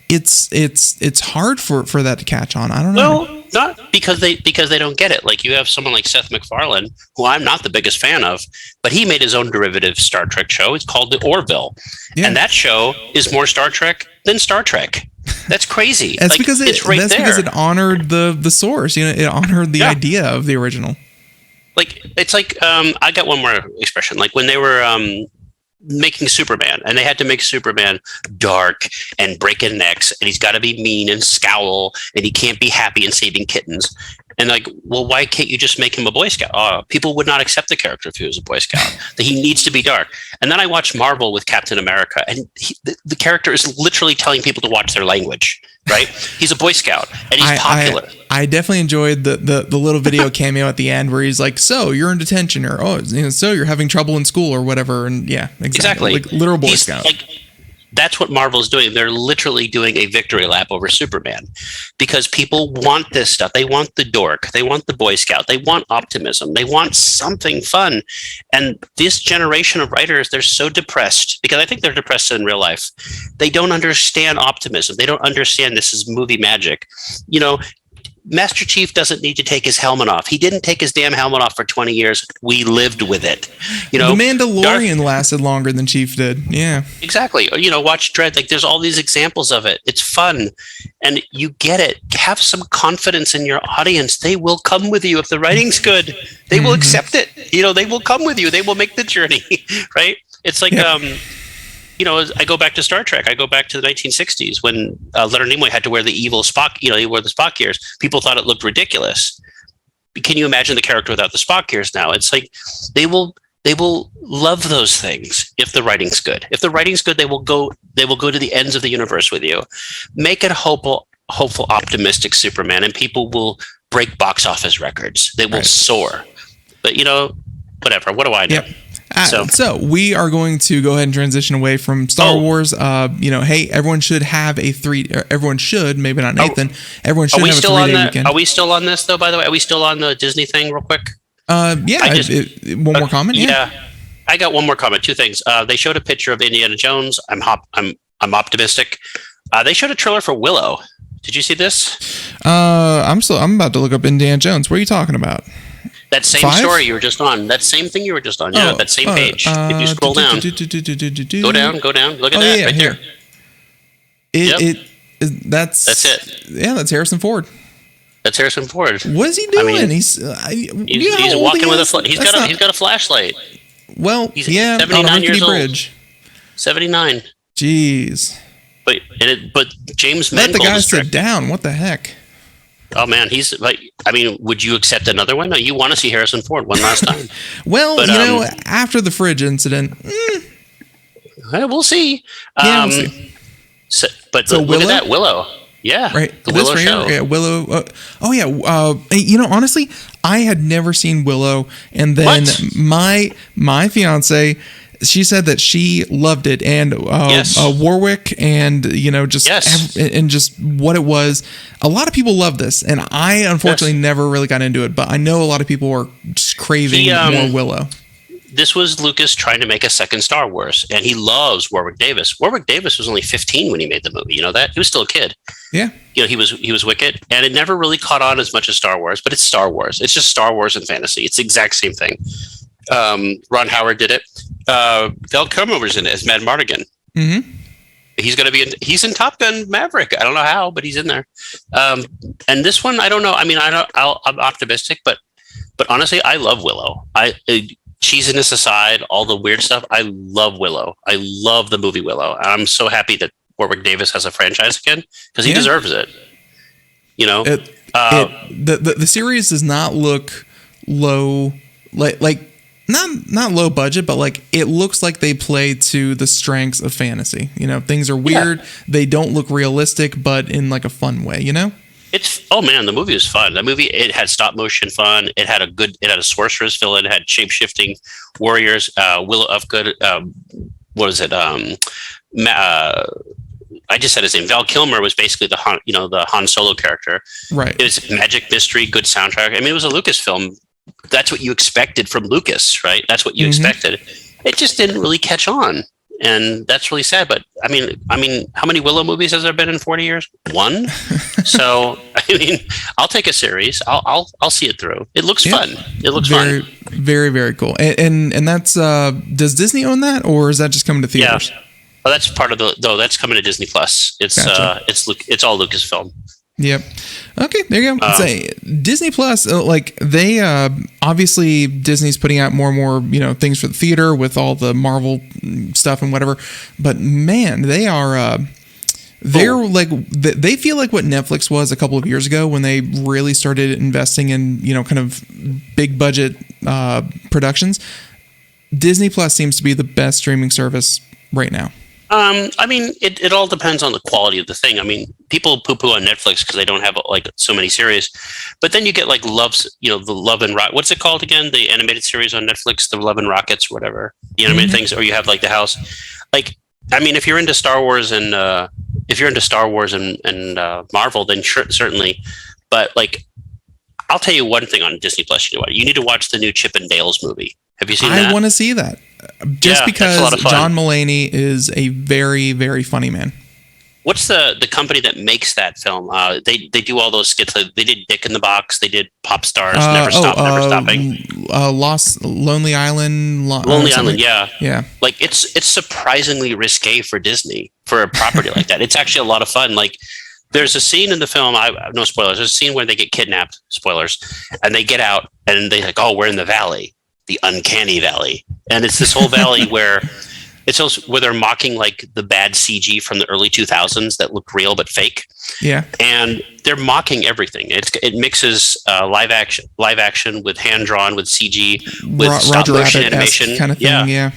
It's hard for that to catch on. I don't know. Well, not because they don't get it. Like, you have someone like Seth MacFarlane, who I'm not the biggest fan of, but he made his own derivative Star Trek show. It's called The Orville, and that show is more Star Trek than Star Trek. That's crazy. That's because it honored the source. It honored the idea of the original. I got one more expression. Like when they were making Superman, and they had to make Superman dark and breaking necks, and he's got to be mean and scowl, and he can't be happy and saving kittens. And well, why can't you just make him a Boy Scout? People would not accept the character if he was a Boy Scout. That he needs to be dark. And then I watched Marvel with Captain America, and the character is literally telling people to watch their language. Right? He's a Boy Scout, and he's popular. I definitely enjoyed the little video cameo at the end where he's like, "So you're in detention," or so you're having trouble in school, or whatever. And exactly. Literal Boy Scout. That's what Marvel's doing. They're literally doing a victory lap over Superman because people want this stuff. They want the dork. They want the Boy Scout. They want optimism. They want something fun. And this generation of writers, they're so depressed because I think they're depressed in real life. They don't understand optimism. They don't understand this is movie magic. Master Chief doesn't need to take his helmet off. He didn't take his damn helmet off for 20 years. We lived with it. You know, the Mandalorian lasted longer than Chief did. Yeah, exactly. You know, watch Dredd. Like, there's all these examples of it. It's fun, and you get it. Have some confidence in your audience. They will come with you if the writing's good. They will accept it. You know, they will come with you. They will make the journey. Right? It's like you know, I go back to Star Trek. I go back to the 1960s when Leonard Nimoy had to wear the evil Spock. You know, he wore the Spock ears. People thought it looked ridiculous. Can you imagine the character without the Spock ears now? It's like they will love those things if the writing's good. If the writing's good, they will go to the ends of the universe with you. Make it hopeful, optimistic Superman, and people will break box office records. They will soar. But, you know, whatever. What do I know? Yep. So we are going to go ahead and transition away from Star Wars. You know, hey, everyone should have everyone should, maybe not Nathan. Everyone should have a 3-day weekend. Are we still on this though? By the way, are we still on the Disney thing? Real quick. One more comment. Yeah, I got one more comment. Two things. They showed a picture of Indiana Jones. I'm optimistic. They showed a trailer for Willow. Did you see this? I'm about to look up Indiana Jones. What are you talking about? That same story you were just on. That same thing you were just on. Yeah, that same page. If you scroll down. Go down. Look at that right there. That's it. Yeah, that's Harrison Ford. That's Harrison Ford. What is he doing? I mean, he's walking with a he's got a flashlight. Well, he's 79 years old. Bridge. 79. Jeez. But James Mangold. Let the guy sit down. What the heck? Oh man, he's like. I mean, would you accept another one? No, you want to see Harrison Ford one last time. Well, but, you know, after the fridge incident, we'll see. Yeah, we'll see. So look at that Willow. Yeah, right. The Willow show. Yeah, Willow. You know, honestly, I had never seen Willow, and then my fiance, she said that she loved it, and Warwick, and you know, just and just what it was. A lot of people love this, and I unfortunately never really got into it, but I know a lot of people were just craving more Willow. This was Lucas trying to make a second Star Wars, and he loves Warwick Davis. Warwick Davis was only 15 when he made the movie. You know that? He was still a kid. Yeah. You know, he was Wicked, and it never really caught on as much as Star Wars, but it's Star Wars. It's just Star Wars and fantasy. It's the exact same thing. Ron Howard did it. Val Kilmer's in it as Mad Mardigan. Mm-hmm. He's in Top Gun Maverick. I don't know how, but he's in there. And this one, I don't know. I mean, I'm optimistic, but honestly, I love Willow. Cheesiness aside, all the weird stuff, I love Willow. I love the movie Willow. I'm so happy that Warwick Davis has a franchise again because he deserves it. You know, the series does not look low, like not low budget, but like it looks like they play to the strengths of fantasy. You know, things are weird. Yeah. They don't look realistic, but in like a fun way. You know. The movie was fun. The movie, it had stop motion fun. It had a sorceress villain. It had shape shifting warriors. Willow Ufgood. What is it? I just said his name. Val Kilmer was basically the Han Solo character. Right. It was magic, mystery, good soundtrack. I mean, it was a Lucas film. That's what you expected from Lucas, right? That's what you expected. It just didn't really catch on. And that's really sad. But I mean, how many Willow movies has there been in 40 years? One. So I mean, I'll take a series. I'll see it through. It looks fun. It looks fun. Very, very cool. And that's does Disney own that, or is that just coming to theaters? Yeah. Well, that's part of that's coming to Disney Plus. It's gotcha. It's all Lucasfilm. Yep. Okay, there you go. Disney Plus, like they obviously Disney's putting out more and more, you know, things for the theater with all the Marvel stuff and whatever. But man, they are like they feel like what Netflix was a couple of years ago when they really started investing in, you know, kind of big budget productions. Disney Plus seems to be the best streaming service right now. I mean, it all depends on the quality of the thing. I mean, people poo-poo on Netflix because they don't have like so many series, but then you get like the Love and Rock. What's it called again? The animated series on Netflix, the Love and Rockets, or whatever. The animated things, or you have like the House. Like, I mean, if you're into Star Wars and Marvel, then certainly. But like, I'll tell you one thing on Disney Plus. You need to watch the new Chip and Dale's movie. Have you seen that? I want to see that. Just because John Mulaney is a very, very funny man. What's the company that makes that film? They do all those skits. They did Dick in the Box. They did Pop Stars, Never Stopping. Lonely Island. Lonely Island, yeah. Yeah. Like it's surprisingly risque for Disney for a property like that. It's actually a lot of fun. Like there's a scene in the film. No spoilers. There's a scene where they get kidnapped. Spoilers, and they get out and they like, oh, we're in the valley, the uncanny valley, and it's this whole valley where. It's also where they're mocking like the bad CG from the early 2000s that look real but fake. Yeah, and they're mocking everything. It mixes live action with hand drawn, with CG, with stop motion animation kind of thing. Yeah.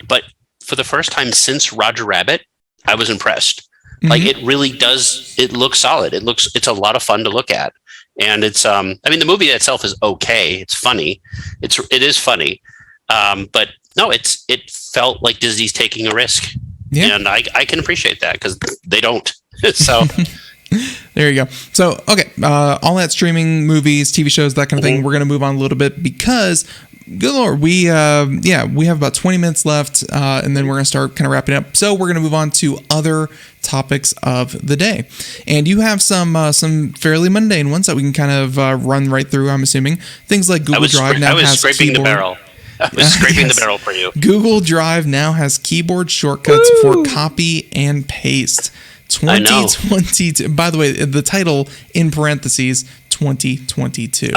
But for the first time since Roger Rabbit, I was impressed. Mm-hmm. Like it really does. It looks solid. It's a lot of fun to look at, and it's. I mean, the movie itself is okay. It's funny. It is funny, but. No, it felt like Disney's taking a risk, and I can appreciate that because they don't. So there you go. So okay, all that streaming, movies, TV shows, that kind of thing. We're gonna move on a little bit because, good Lord, we have about 20 minutes left, and then we're gonna start kind of wrapping up. So we're gonna move on to other topics of the day, and you have some fairly mundane ones that we can kind of run right through. I'm assuming things like Google Drive now has scraping keyboard. The barrel. I was scraping the barrel for you. Google Drive now has keyboard shortcuts for copy and paste. 2022. By the way, the title in parentheses 2022.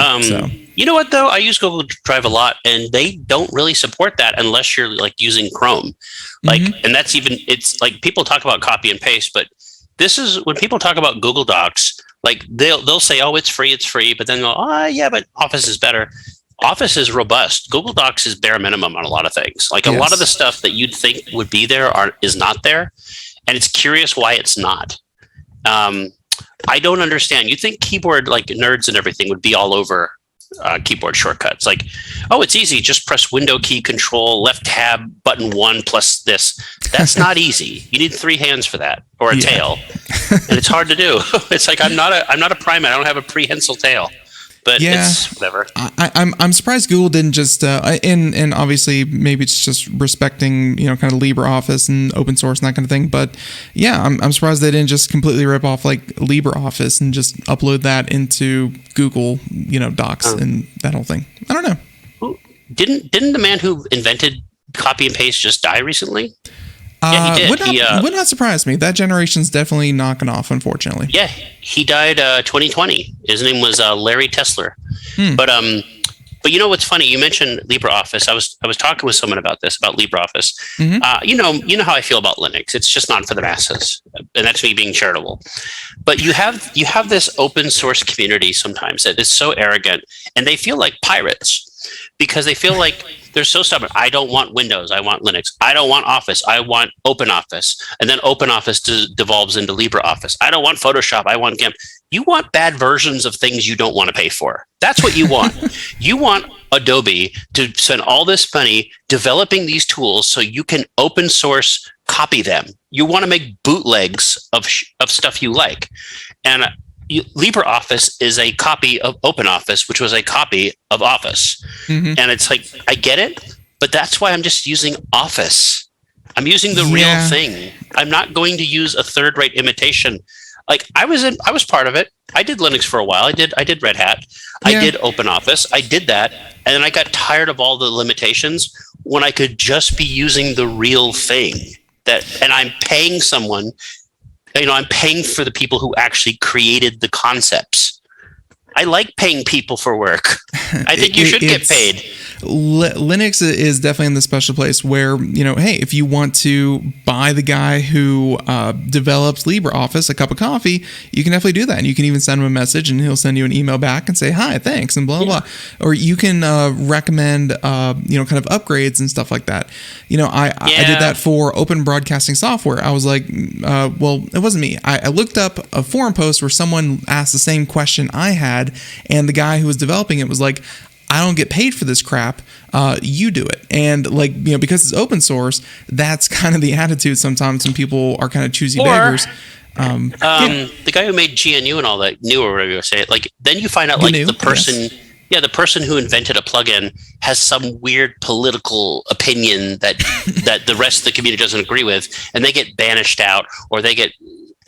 You know what though? I use Google Drive a lot, and they don't really support that unless you're like using Chrome. Like, and that's even it's like people talk about copy and paste, but this is when people talk about Google Docs. Like they'll say, "Oh, it's free," but then they'll, "Oh, yeah, but Office is better." Office is robust. Google Docs is bare minimum on a lot of things. Like a lot of the stuff that you'd think would be there is not there. And it's curious why it's not. I don't understand. You think keyboard like nerds and everything would be all over keyboard shortcuts. Like, oh, it's easy. Just press Window key, Control, left tab, button 1 plus this. That's not easy. You need 3 hands for that or a tail. And it's hard to do. It's like I'm not a primate. I don't have a prehensile tail. But it's whatever. I'm surprised Google didn't just and obviously maybe it's just respecting kind of LibreOffice and open source and that kind of thing. But yeah, I'm surprised they didn't just completely rip off like LibreOffice and just upload that into Google Docs and that whole thing. I don't know. Didn't the man who invented copy and paste just die recently? Yeah, he did. Would not surprise me. That generation's definitely knocking off, unfortunately. Yeah, he died 2020. His name was Larry Tesler. But you know what's funny? You mentioned LibreOffice. I was talking with someone about LibreOffice. You know how I feel about Linux. It's just not for the masses, and that's me being charitable. But you have this open source community sometimes that is so arrogant, and they feel like pirates because they feel like. They're so stubborn. I don't want Windows. I want Linux. I don't want Office. I want OpenOffice. And then OpenOffice devolves into LibreOffice. I don't want Photoshop. I want GIMP. You want bad versions of things you don't want to pay for. That's what you want. You want Adobe to spend all this money developing these tools so you can open source copy them. You want to make bootlegs of stuff you like. And LibreOffice is a copy of OpenOffice, which was a copy of Office. And it's like, I get it, but that's why I'm just using Office. I'm using the real thing. I'm not going to use a third-rate imitation. Like I was part of it. I did Linux for a while. I did Red Hat. I did OpenOffice. I did that. And then I got tired of all the limitations when I could just be using the real thing and I'm paying someone. I'm paying for the people who actually created the concepts. I like paying people for work. I think you should get paid. Linux is definitely in the special place where, hey, if you want to buy the guy who develops LibreOffice a cup of coffee, you can definitely do that. And you can even send him a message and he'll send you an email back and say, hi, thanks, and blah, blah, blah. Or you can recommend, kind of upgrades and stuff like that. I did that for open broadcasting software. I was like, well, it wasn't me. I looked up a forum post where someone asked the same question I had, and the guy who was developing it was like, I don't get paid for this crap. You do it. And because it's open source, that's kind of the attitude sometimes when people are kind of choosy beggars. The guy who made GNU and all that, GNU or whatever you say it, then you find out the person Yeah, the person who invented a plugin has some weird political opinion that that the rest of the community doesn't agree with, and they get banished out, or they get.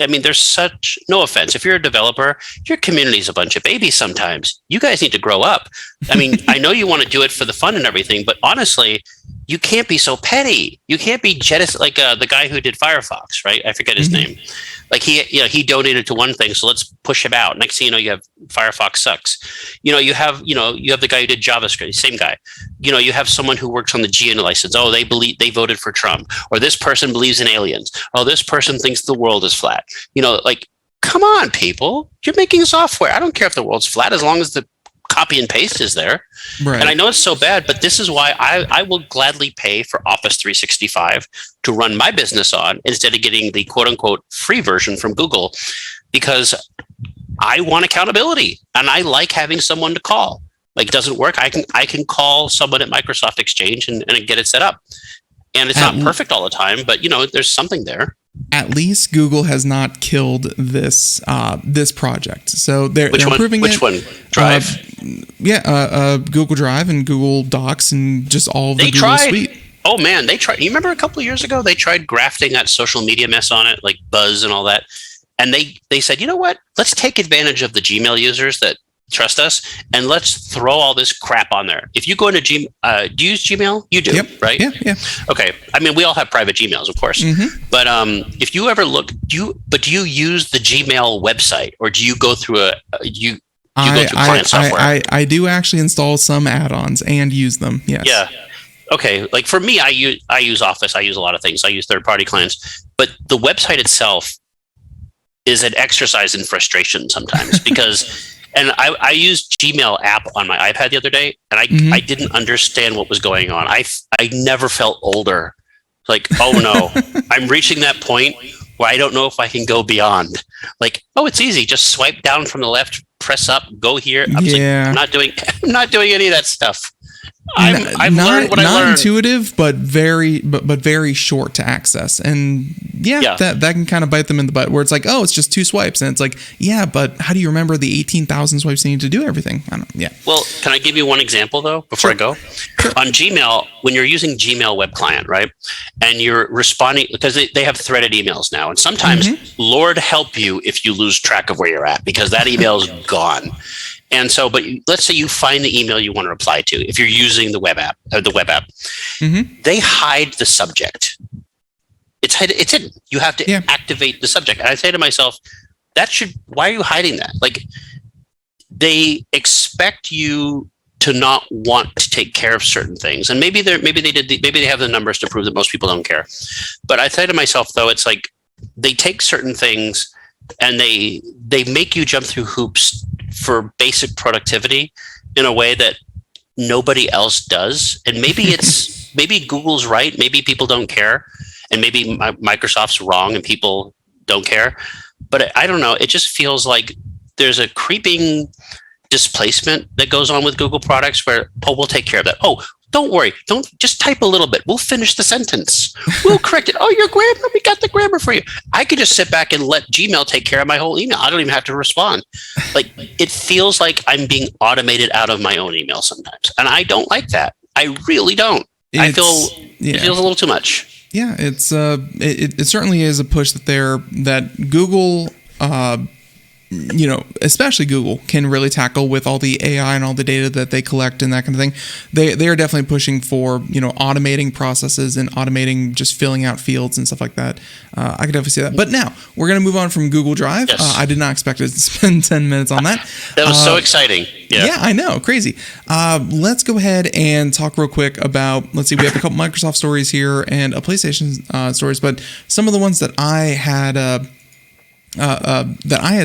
I mean, there's such, no offense, if you're a developer, your community's a bunch of babies sometimes. You guys need to grow up. I mean, I know you want to do it for the fun and everything, but honestly, you can't be so petty. You can't be jealous, like the guy who did Firefox, right? I forget his name. Like he donated to one thing, so let's push him out. Next thing you know, you have Firefox sucks. You have the guy who did JavaScript, same guy. You have someone who works on the GNU license. Oh, they voted for Trump, or this person believes in aliens. Oh, this person thinks the world is flat. Like, come on, people, you're making software. I don't care if the world's flat as long as the copy and paste is there. Right. And I know it's so bad, but this is why I will gladly pay for Office 365 to run my business on instead of getting the quote unquote free version from Google, because I want accountability and I like having someone to call. Like, it doesn't work, I can call someone at Microsoft Exchange and get it set up. And it's not perfect all the time, but there's something there. At least Google has not killed this project, so they're improving it. Which one? Drive? Google Drive and Google Docs and just all of the Google suite. Oh man, they tried. You remember a couple of years ago they tried grafting that social media mess on it, like Buzz and all that, and they said, you know what? Let's take advantage of the Gmail users that trust us, and let's throw all this crap on there. If you go into Gmail, do you use Gmail? You do, yep. Right? Yeah. Okay. I mean, we all have private Gmails, of course. Mm-hmm. But if you ever look, do you use the Gmail website, or do you go through go through client software? I do actually install some add-ons and use them. Yes. Yeah. Okay. Like for me, I use Office. I use a lot of things. I use third-party clients, but the website itself is an exercise in frustration sometimes because. And I used Gmail app on my iPad the other day, and I didn't understand what was going on. I never felt older. Like, oh no, I'm reaching that point where I don't know if I can go beyond. Like, oh, it's easy. Just swipe down from the left, press up, go here. I'm not doing any of that stuff. I've learned what I learned. Not intuitive, but very short to access. And that can kind of bite them in the butt, where it's like, oh, it's just 2 swipes. And it's like, yeah, but how do you remember the 18,000 swipes you need to do everything? I don't know. Yeah. Well, can I give you one example, though, before I go? Sure. On Gmail, when you're using Gmail web client, right, and you're responding, because they have threaded emails now. And sometimes, Lord help you if you lose track of where you're at, because that email is gone. And so, but let's say you find the email you want to reply to. If you're using the web app, they hide the subject. It's hidden. You have to activate the subject. And I say to myself, why are you hiding that? Like, they expect you to not want to take care of certain things. And maybe they have the numbers to prove that most people don't care. But I say to myself, though, it's like they take certain things and they make you jump through hoops for basic productivity in a way that nobody else does. And maybe Google's right. Maybe people don't care. And maybe Microsoft's wrong and people don't care. But I don't know. It just feels like there's a creeping displacement that goes on with Google products where, we'll take care of that. Oh, don't worry. Don't just type a little bit. We'll finish the sentence. We'll correct it. Oh, your grammar. We got the grammar for you. I could just sit back and let Gmail take care of my whole email. I don't even have to respond. Like, it feels like I'm being automated out of my own email sometimes. And I don't like that. I really don't. It feels a little too much. Yeah, it certainly is a push that Google especially Google can really tackle with all the AI and all the data that they collect and that kind of thing. They are definitely pushing for, automating processes and automating just filling out fields and stuff like that. I could definitely see that. But now we're going to move on from Google Drive. Yes. I did not expect to spend 10 minutes on that. That was so exciting. Yeah, I know. Crazy. Let's go ahead and talk real quick about, let's see, we have a couple Microsoft stories here and a PlayStation stories, but some of the ones that I had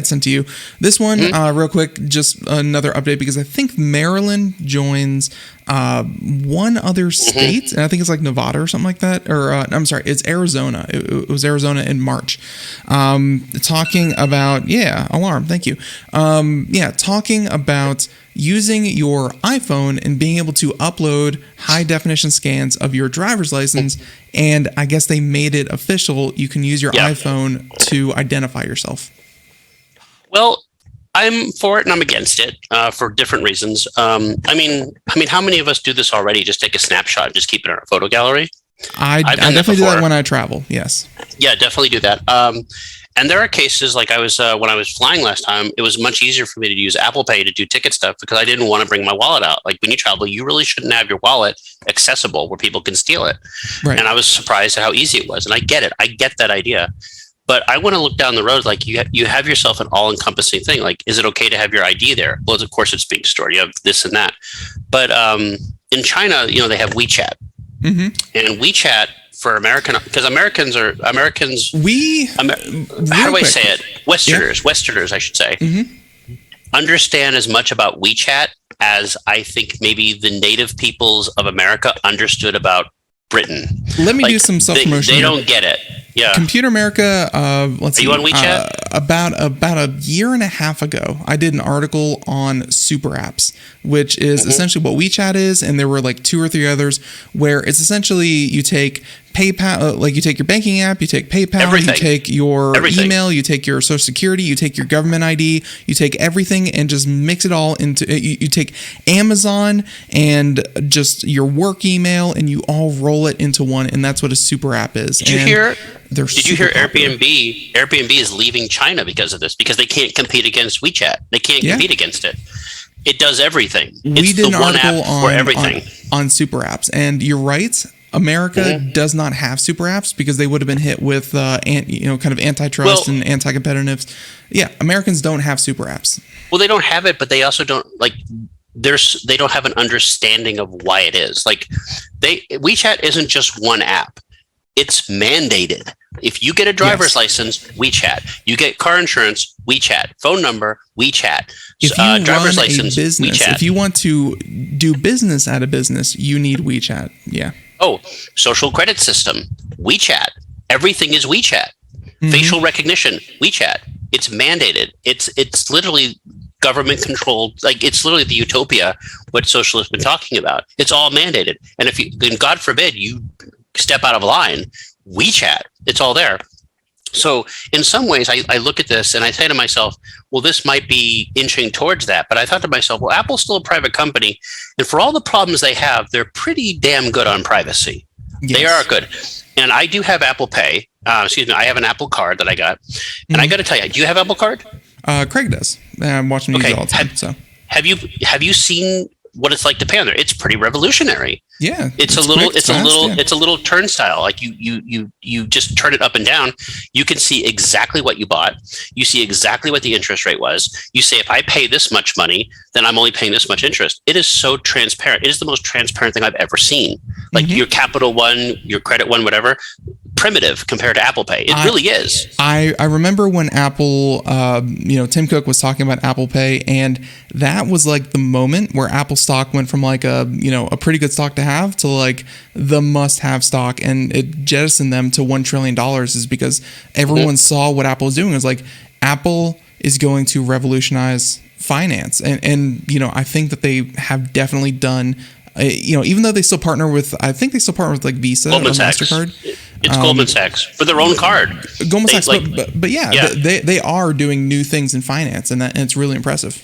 sent to you. This one, real quick, just another update, because I think Maryland joins one other state, and I think it's like Nevada or something like that. Or I'm sorry, it's Arizona. It was Arizona in March. Talking about alarm. Thank you. Talking about using your iPhone and being able to upload high definition scans of your driver's license. And I guess they made it official. You can use your iPhone to identify yourself. Well, I'm for it and I'm against it for different reasons. I mean, how many of us do this already? Just take a snapshot and just keep it in our photo gallery. I definitely do that when I travel. Yes. Yeah, definitely do that. And there are cases like I was when I was flying last time, it was much easier for me to use Apple Pay to do ticket stuff because I didn't want to bring my wallet out. Like when you travel, you really shouldn't have your wallet accessible where people can steal it. Right. And I was surprised at how easy it was. And I get it. I get that idea. But I want to look down the road, like you have yourself an all-encompassing thing. Like, is it okay to have your ID there? Well, of course, it's being stored. You have this and that. But in China, they have WeChat. Mm-hmm. And WeChat for American, because Americans. How do I say it? Westerners, I should say, understand as much about WeChat as I think maybe the native peoples of America understood about Britain. Let me do some self-promotion. They don't get it. Yeah. Computer America, let's see. Are you on WeChat? About a year and a half ago, I did an article on super apps, which is essentially what WeChat is, and there were like 2 or 3 others where it's essentially you take PayPal, like you take your banking app, you take PayPal, you take your email, you take your social security, you take your government ID, you take everything and just mix it all into, you take Amazon and just your work email and you all roll it into one, and that's what a super app is. Did you hear Airbnb? Airbnb is leaving China because of this, because they can't compete against WeChat. They can't compete against it. It does everything. We did an article on super apps, and you're right. America does not have super apps because they would have been hit with kind of antitrust and anti-competitiveness. Yeah, Americans don't have super apps. Well, they don't have it, but they also don't they don't have an understanding of why it is. Like WeChat isn't just one app. It's mandated. If you get a driver's license, WeChat. You get car insurance, WeChat. Phone number, WeChat. If you driver's run license, a business, WeChat. If you want to do business at a business, you need WeChat. Yeah. Oh, social credit system, WeChat. Everything is WeChat. Facial recognition, WeChat. It's mandated. It's literally government controlled. Like it's literally the utopia what socialists have been talking about. It's all mandated. And if you, then God forbid, you step out of line, WeChat, it's all there. So in some ways, I look at this and I say to myself, well, this might be inching towards that. But I thought to myself, well, Apple's still a private company. And for all the problems they have, they're pretty damn good on privacy. Yes. They are good. And I do have Apple Pay. I have an Apple Card that I got. And I got to tell you, do you have Apple Card? Craig does. I'm watching use it all the time. Have you seen what it's like to pay on there? It's pretty revolutionary. Yeah, it's a little turnstile. Like you just turn it up and down. You can see exactly what you bought. You see exactly what the interest rate was. You say, if I pay this much money, then I'm only paying this much interest. It is so transparent. It is the most transparent thing I've ever seen. Like your Capital One, your Credit One, whatever, primitive compared to Apple Pay. It really is. I remember when Apple, Tim Cook was talking about Apple Pay, and that was like the moment where Apple stock went from like a pretty good stock to have to like the must-have stock, and it jettisoned them to $1 trillion is because everyone saw what Apple was doing. It was like, Apple is going to revolutionize finance. And I think that they have definitely done, even though they still partner with, I think they still partner with like Visa or MasterCard. It's Goldman Sachs for their own card. Goldman Sachs, but they are doing new things in finance, and it's really impressive.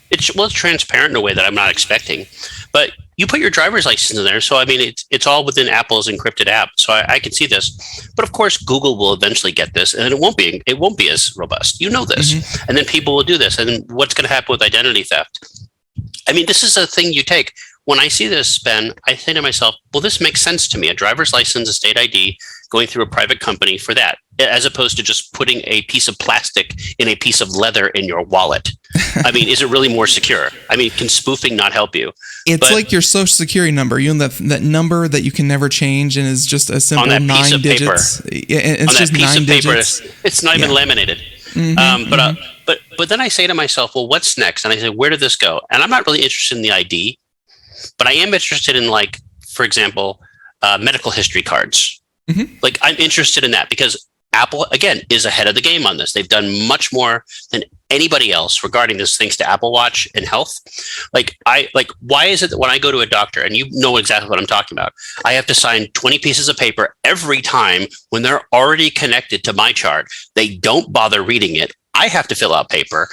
It's transparent in a way that I'm not expecting. But you put your driver's license in there, so I mean it's all within Apple's encrypted app. So I can see this. But of course, Google will eventually get this, and it won't be as robust. You know this, and then people will do this. And then what's going to happen with identity theft? I mean, this is a thing you take. When I see this, Ben, I say to myself, well, this makes sense to me. A driver's license, a state ID, going through a private company for that, as opposed to just putting a piece of plastic in a piece of leather in your wallet. I mean, is it really more secure? I mean, can spoofing not help you? It's like your social security number. You know, that number that you can never change and is just a simple 9 digits. It's just 9 digits. It's not even laminated. But then I say to myself, well, what's next? And I say, where did this go? And I'm not really interested in the ID. But I am interested in, like, for example, medical history cards. Like, I'm interested in that because Apple, again, is ahead of the game on this. They've done much more than anybody else regarding this, thanks to Apple Watch and health. Why is it that when I go to a doctor, and you know exactly what I'm talking about, I have to sign 20 pieces of paper every time when they're already connected to my chart? They don't bother reading it. I have to fill out paper.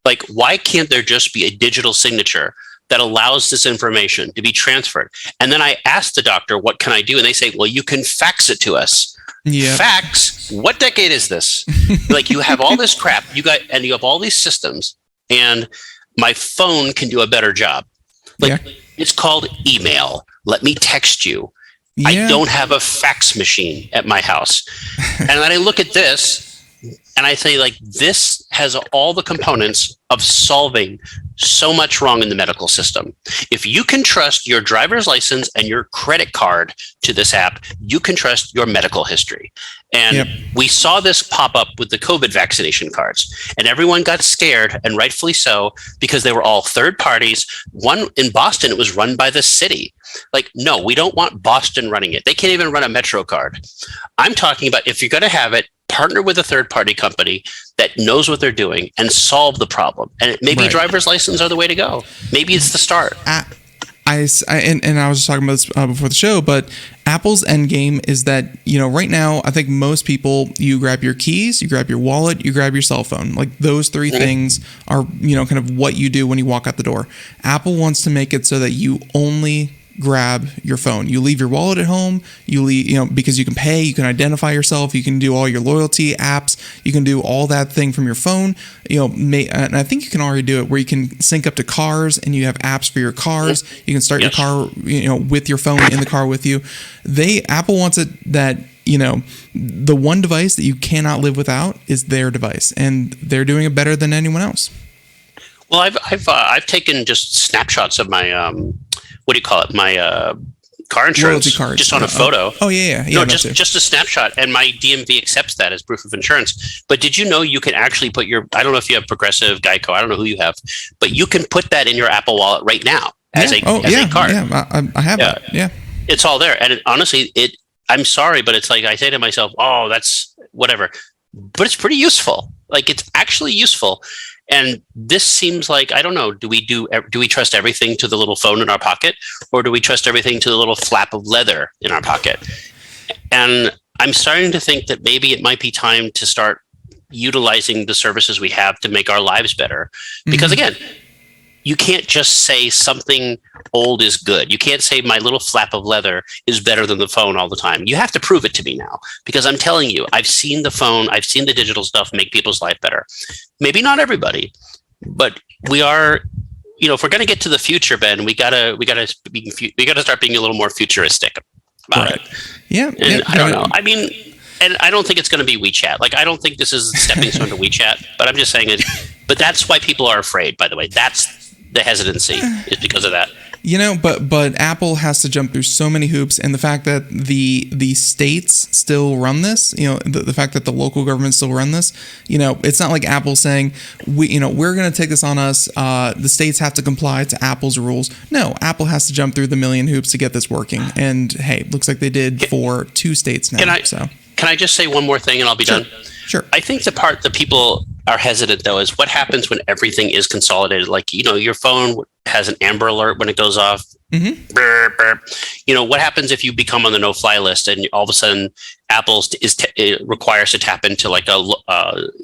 Like, why can't there just be a digital signature that allows this information to be transferred? And then I asked the doctor, what can I do? And they say, well, you can fax it to us. Yep. Fax? What decade is this? Like, you have all this crap, you have all these systems, and my phone can do a better job. Like, it's called email. Let me text you. Yeah. I don't have a fax machine at my house. And then I look at this and I say, like, this has all the components of solving so much wrong in the medical system. If you can trust your driver's license and your credit card to this app, you can trust your medical history. And we saw this pop up with the COVID vaccination cards, and everyone got scared, and rightfully so, because they were all third parties. One in Boston, it was run by the city. Like, no, we don't want Boston running it. They can't even run a Metro card. I'm talking about, if you're going to have it, partner with a third-party company that knows what they're doing and solve the problem. And maybe driver's license are the way to go. Maybe it's the start. And I was just talking about this before the show, but Apple's end game is that, right now, I think most people, you grab your keys, you grab your wallet, you grab your cell phone. Like, those three things are, kind of what you do when you walk out the door. Apple wants to make it so that you only grab your phone. You leave your wallet at home. You leave, because you can pay, you can identify yourself, you can do all your loyalty apps, you can do all that thing from your phone. And I think you can already do it where you can sync up to cars, and you have apps for your cars. You can start your car, with your phone in the car with you. Apple wants it that, the one device that you cannot live without is their device, and they're doing it better than anyone else. Well, I've taken just snapshots of my what do you call it? My car insurance, just on a photo. No, just a snapshot, and my DMV accepts that as proof of insurance. But did you know you can actually put I don't know if you have Progressive, Geico, I don't know who you have, but you can put that in your Apple Wallet right now as a card. Yeah, I have that. Yeah, it's all there, and honestly, I'm sorry, but it's like I say to myself, oh, that's whatever, but it's pretty useful. Like, it's actually useful. And this seems like, I don't know, do we trust everything to the little phone in our pocket, or do we trust everything to the little flap of leather in our pocket? And I'm starting to think that maybe it might be time to start utilizing the services we have to make our lives better. Because again, you can't just say something old is good. You can't say my little flap of leather is better than the phone all the time. You have to prove it to me now, because I'm telling you, I've seen the phone, I've seen the digital stuff make people's life better. Maybe not everybody, but we are, if we're going to get to the future, Ben, we gotta start being a little more futuristic about it. Yeah. And I don't know. I mean, and I don't think it's going to be WeChat. Like, I don't think this is a stepping stone to WeChat, but I'm just saying it. But that's why people are afraid, by the way. That's the hesitancy, is because of that. But Apple has to jump through so many hoops, and the fact that the states still run this, the fact that the local governments still run this, it's not like Apple saying we're going to take this on us. The states have to comply to Apple's rules. No, Apple has to jump through the million hoops to get this working. And hey, looks like they did for 2 states now. Can I just say one more thing and I'll be done? Sure. I think the part that people are hesitant, though, is what happens when everything is consolidated. Like, your phone has an Amber Alert when it goes off. Burp, burp. What happens if you become on the no-fly list and all of a sudden Apple requires to tap into like a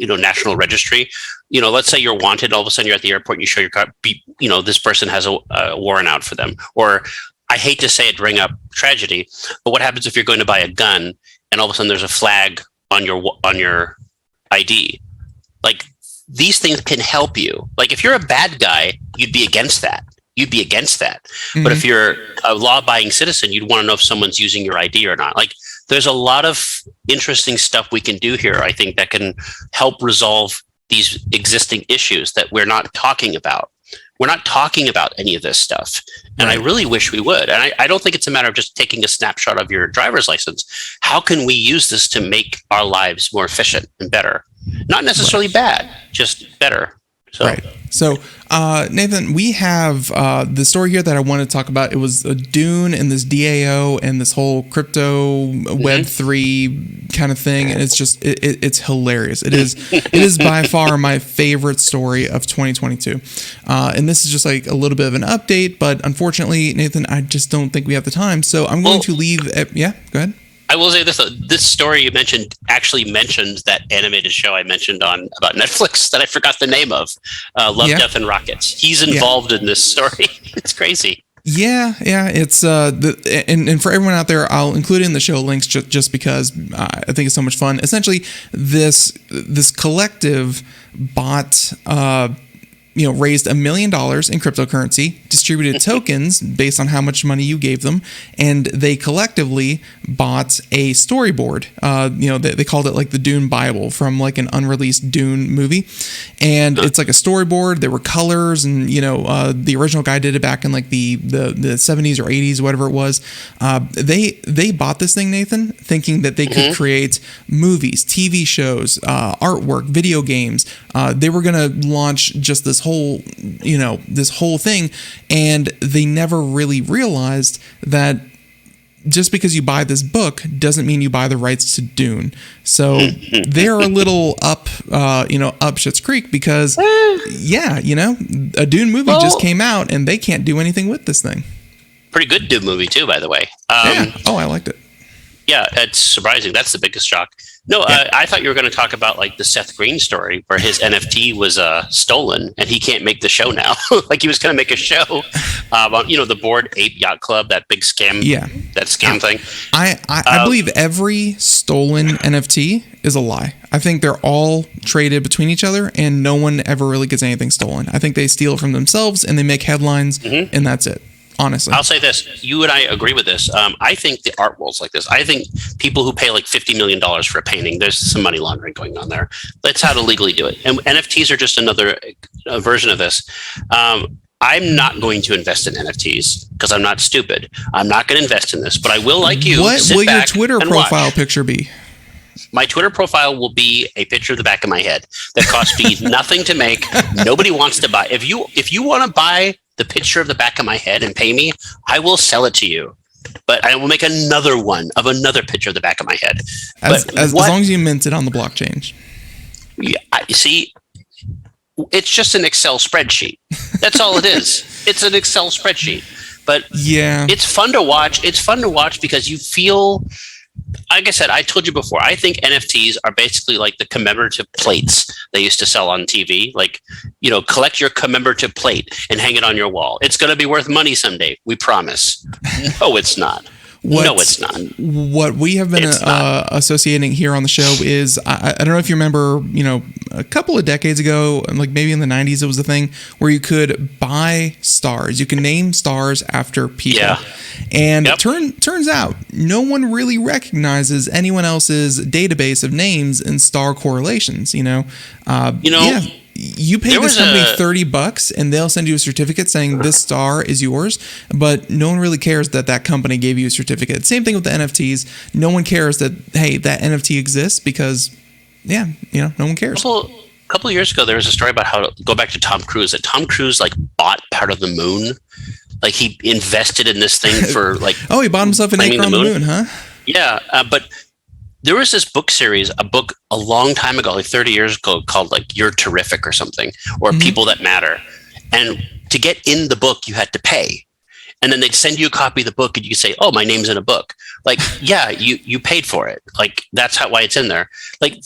national registry? Let's say you're wanted. All of a sudden you're at the airport and you show your card. This person has a warrant out for them. Or, I hate to say it, bring up tragedy, but what happens if you're going to buy a gun and all of a sudden there's a flag on your ID? Like, these things can help you. Like, if you're a bad guy, you'd be against that. But if you're a law-abiding citizen, you'd want to know if someone's using your ID or not. Like, there's a lot of interesting stuff we can do here, I think, that can help resolve these existing issues that we're not talking about. We're not talking about any of this stuff. And I really wish we would. And I don't think it's a matter of just taking a snapshot of your driver's license. How can we use this to make our lives more efficient and better? Not necessarily bad, just better. So, Nathan, we have the story here that I wanted to talk about. It was a Dune and this DAO and this whole crypto Web3 kind of thing. And it's just, it's hilarious. It is by far my favorite story of 2022. And this is just like a little bit of an update, but unfortunately, Nathan, I just don't think we have the time. So I'm going to leave. Go ahead. I will say this though. This story you mentioned actually mentioned that animated show I mentioned on about Netflix that I forgot the name of, Love, Death, and Rockets. He's involved in this story. It's crazy. Yeah, it's and for everyone out there, I'll include it in the show links just because I think it's so much fun. Essentially, this collective bought raised $1 million in cryptocurrency, distributed tokens based on how much money you gave them, and they collectively bought a storyboard. They called it like the Dune Bible from like an unreleased Dune movie, and it's like a storyboard. There were colors, and the original guy did it back in like the 70s or 80s, whatever it was. They bought this thing, Nathan, thinking that they could create movies, TV shows, artwork, video games. They were gonna launch just this whole thing, and they never really realized that just because you buy this book doesn't mean you buy the rights to Dune. So they're a little up Schitt's Creek because a Dune movie just came out and they can't do anything with this thing. Pretty good Dune movie too, by the way. I liked it. Yeah, it's surprising. That's the biggest shock. No, I thought you were going to talk about like the Seth Green story where his NFT was stolen and he can't make the show now. Like he was going to make a show about, the Bored Ape Yacht Club, that big scam, that scam thing. I believe every stolen NFT is a lie. I think they're all traded between each other and no one ever really gets anything stolen. I think they steal it from themselves and they make headlines and that's it. Honestly, I'll say this. You and I agree with this. I think the art world's like this. I think people who pay like $50 million for a painting, there's some money laundering going on there. That's how to legally do it. And NFTs are just another version of this. I'm not going to invest in NFTs because I'm not stupid. I'm not going to invest in this, but I will, like you, what will your Twitter profile picture be? My Twitter profile will be a picture of the back of my head that cost me nothing to make. Nobody wants to buy. If you want to buy the picture of the back of my head and pay me, I will sell it to you. But I will make another one of another picture of the back of my head. As long as you mint it on the blockchain. Yeah, see, it's just an Excel spreadsheet. That's all it is. It's an Excel spreadsheet. But it's fun to watch. It's fun to watch because you feel, like I said, I told you before, I think NFTs are basically like the commemorative plates they used to sell on TV. Like, collect your commemorative plate and hang it on your wall. It's going to be worth money someday. We promise. No, it's not. No, it's not. What we have been associating here on the show is, I don't know if you remember, a couple of decades ago, like maybe in the 90s, it was a thing where you could buy stars. You can name stars after people. Yeah. And it turns out no one really recognizes anyone else's database of names and star correlations, You pay this company $30 and they'll send you a certificate saying this star is yours, but no one really cares that company gave you a certificate. Same thing with the NFTs. No one cares that, hey, that NFT exists because, no one cares. A couple of years ago, there was a story about how to go back to Tom Cruise, that Tom Cruise bought part of the moon. Like he invested in this thing for he bought himself an acre on the moon, huh? Yeah, but there was this book series, a book a long time ago, like 30 years ago, called You're Terrific or something, or People That Matter. And to get in the book, you had to pay. And then they'd send you a copy of the book and you say, oh, my name's in a book. You paid for it. That's why it's in there.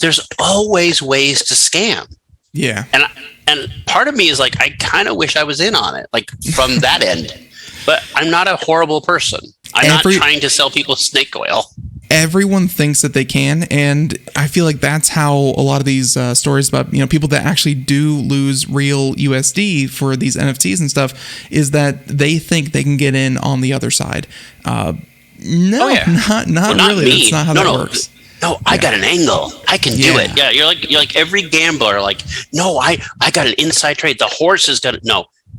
There's always ways to scam. Yeah. And part of me is I kind of wish I was in on it, from that end. But I'm not a horrible person. I'm not trying to sell people snake oil. Everyone thinks that they can, and I feel like that's how a lot of these stories about people that actually do lose real USD for these NFTs and stuff is that they think they can get in on the other side. Not really. Me. That's not how that works. No, I got an angle. I can do it. Yeah, you're like every gambler. No, I got an inside trade. The horse is gonna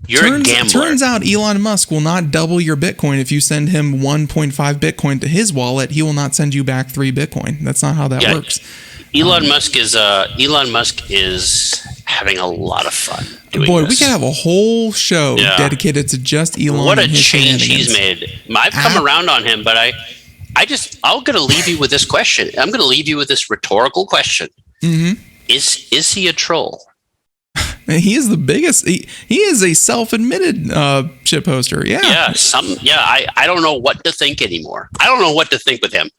You're a gambler. Turns out Elon Musk will not double your Bitcoin. If you send him 1.5 Bitcoin to his wallet, he will not send you back 3 Bitcoin. That's not how that works. Elon Musk is having a lot of fun doing this. We could have a whole show dedicated to just Elon. What a change he's made. I've come around on him, but I'm going to leave you with this question. I'm going to leave you with this rhetorical question. Mm-hmm. Is he a troll? And he is the biggest. He is a self-admitted shit poster. Yeah. I don't know what to think anymore. I don't know what to think with him.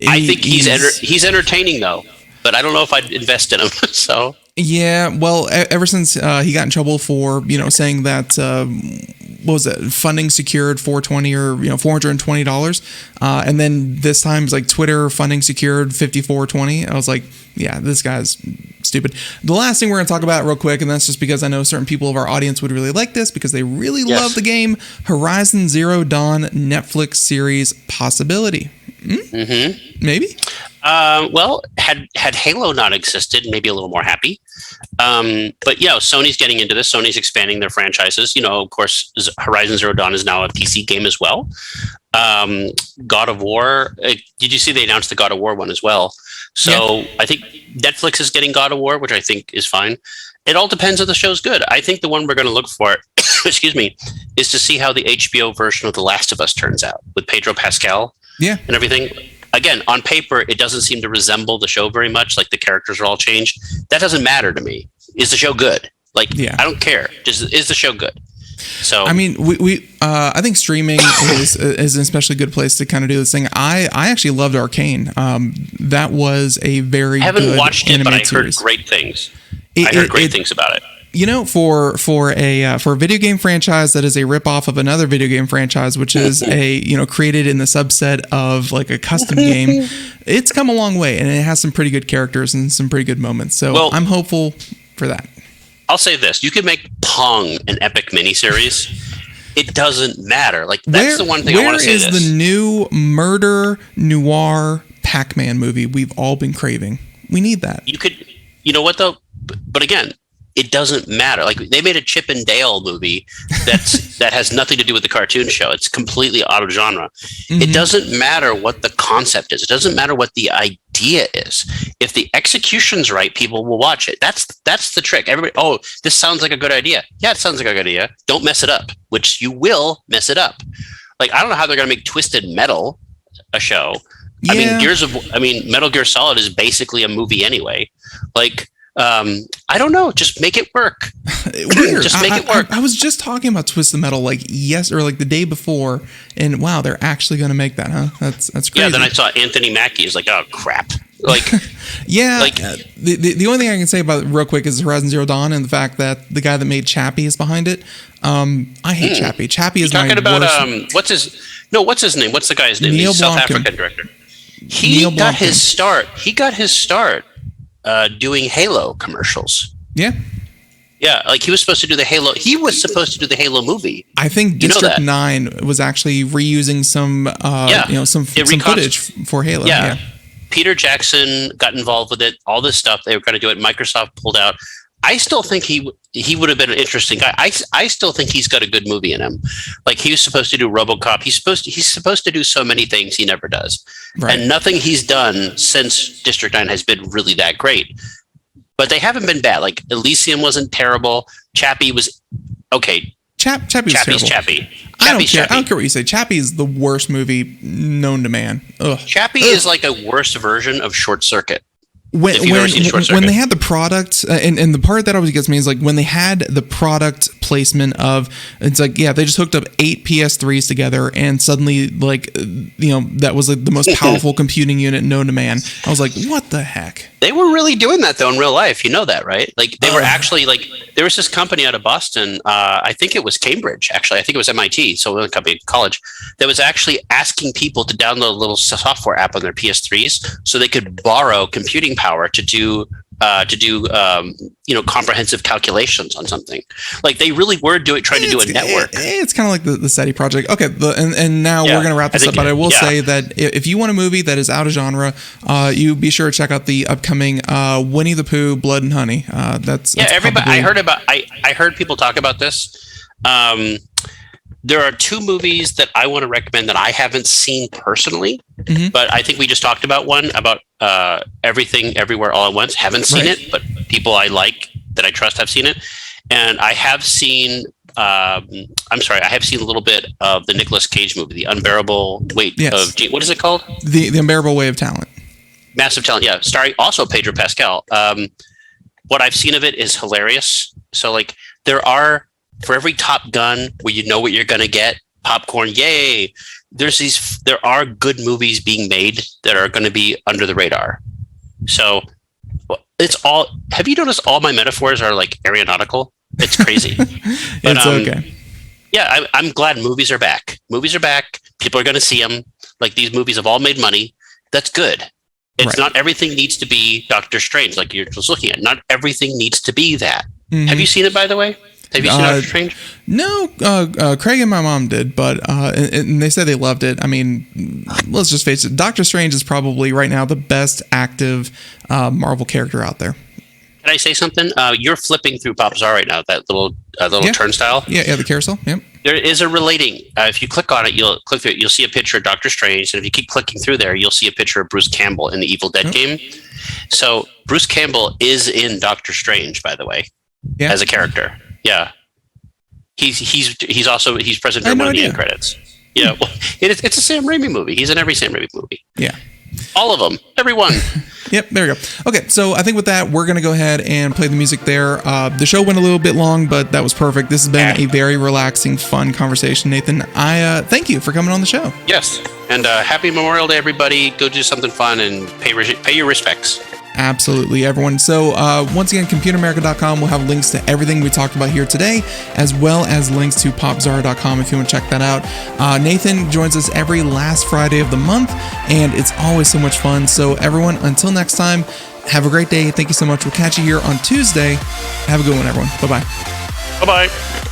I think he's entertaining though, but I don't know if I'd invest in him. So yeah, well, ever since he got in trouble for saying that what was it, funding secured $420 or $420, and then this time it's like Twitter funding secured $54.20. I was like, yeah, this guy's stupid. The last thing we're going to talk about real quick, and that's just because I know certain people of our audience would really like this because they really love the game, Horizon Zero Dawn Netflix series possibility. Maybe. Well, had Halo not existed, maybe a little more happy. But yeah, Sony's getting into this. Sony's expanding their franchises. Of course, Horizon Zero Dawn is now a PC game as well. God of War. Did you see they announced the God of War one as well? So yeah. I think Netflix is getting God of War, which I think is fine. It all depends if the show's good. I think the one we're going to look for, excuse me, is to see how the HBO version of The Last of Us turns out with Pedro Pascal. Yeah. And everything. Again, on paper, it doesn't seem to resemble the show very much. Like the characters are all changed. That doesn't matter to me. Is the show good? I don't care. Is the show good? So I mean, I think streaming is an especially good place to kind of do this thing. I actually loved Arcane. That was a very I haven't good watched it, but I heard series. Great things. I heard great things about it. For a video game franchise that is a ripoff of another video game franchise, which is created in the subset of like a custom game, it's come a long way, and it has some pretty good characters and some pretty good moments. So I'm hopeful for that. I'll say this: you could make Pong an epic miniseries. It doesn't matter. Like that's the one thing I want to say. Where is the new murder noir Pac-Man movie we've all been craving? We need that. You could, what though? But again, it doesn't matter. Like they made a Chip and Dale movie that has nothing to do with the cartoon show. It's completely out of genre. It doesn't matter what the concept is. It doesn't matter what the idea is. If the execution's right, people will watch it. That's the trick. Everybody, this sounds like a good idea. Yeah, it sounds like a good idea. Don't mess it up, which you will mess it up. Like I don't know how they're going to make Twisted Metal a show. Yeah. I mean, Metal Gear Solid is basically a movie anyway. Like, I don't know. Just make it work. Weird. Just make it work. I was just talking about Twisted Metal the day before, and wow, they're actually going to make that, huh? That's crazy. Yeah. Then I saw Anthony Mackie. Is like, oh crap. Like, yeah. Like the only thing I can say about it real quick is Horizon Zero Dawn and the fact that the guy that made Chappie is behind it. I hate Chappie. Chappie is talking about worst. what's his name? What's the guy's name? Neil He's South Blomkamp. African director. He got his start doing Halo commercials. Yeah. Yeah, like he was supposed to do the Halo movie. I think District 9 was actually reusing some footage for Halo. Yeah. Peter Jackson got involved with it, all this stuff. They were going to do it. Microsoft pulled out. I still think he would have been an interesting guy. I still think he's got a good movie in him. Like he was supposed to do RoboCop. He's supposed to do so many things he never does. Right. And nothing he's done since District 9 has been really that great. But they haven't been bad. Like Elysium wasn't terrible. Chappie was okay. Chappie's terrible. Chappie. I don't care. I don't care what you say. Chappie is the worst movie known to man. Ugh. Chappie is like a worse version of Short Circuit. When they had the product, and the part that always gets me is like when they had the product placement of, it's like, yeah, they just hooked up 8 PS3s together and suddenly that was like the most powerful computing unit known to man. I was like, what the heck? They were really doing that though in real life. You know that, right? Like they were actually like, there was this company out of Boston. I think it was Cambridge, actually. I think it was MIT. So a company, college, that was actually asking people to download a little software app on their PS3s so they could borrow computing power to do comprehensive calculations on something. Like they really were trying to do a network. It's kind of like the SETI project. Okay, and now we're going to wrap this up. But I will say that if you want a movie that is out of genre, you be sure to check out the upcoming Winnie the Pooh, Blood and Honey. That's everybody. I heard people talk about this. There are 2 movies that I want to recommend that I haven't seen personally, but I think we just talked about one about Everything Everywhere All at Once. Haven't seen it, but people I like that I trust have seen it. And I have seen, I have seen a little bit of the Nicolas Cage movie, The Unbearable Weight of, what is it called? The Unbearable Weight of Talent. Massive Talent, yeah. Starring also Pedro Pascal. What I've seen of it is hilarious. So like there are, for every Top Gun where you know what you're going to get, popcorn, yay. There are good movies being made that are going to be under the radar. So it's all, have you noticed all my metaphors are like aeronautical? It's crazy. But, it's okay. Yeah, I'm glad movies are back. Movies are back. People are going to see them. Like these movies have all made money. That's good. It's not everything needs to be Doctor Strange, like you're just looking at. Not everything needs to be that. Mm-hmm. Have you seen it, by the way? Have you seen Doctor Strange? No, Craig and my mom did, but and they said they loved it. I mean, let's just face it. Doctor Strange is probably right now the best active Marvel character out there. Can I say something? You're flipping through PopZar right now, that little turnstile. Yeah, the carousel. Yep. There is a relating. If you click on it, you'll see a picture of Doctor Strange, and if you keep clicking through there, you'll see a picture of Bruce Campbell in the Evil Dead game. So Bruce Campbell is in Doctor Strange, by the way, as a character. Yeah, he's present during one of the end credits. Yeah, well, it's a Sam Raimi movie. He's in every Sam Raimi movie. Yeah. All of them, every one. Yep, there we go. Okay, so I think with that, we're going to go ahead and play the music there. The show went a little bit long, but that was perfect. This has been a very relaxing, fun conversation, Nathan. I thank you for coming on the show. Yes, and happy Memorial Day, everybody. Go do something fun and pay your respects. Absolutely, everyone. So once again, computeramerica.com will have links to everything we talked about here today, as well as links to popzara.com if you want to check that out. Nathan joins us every last Friday of the month, and it's always so much fun. So everyone, until next time, have a great day. Thank you so much. We'll catch you here on Tuesday. Have a good one, everyone. Bye-bye. Bye-bye.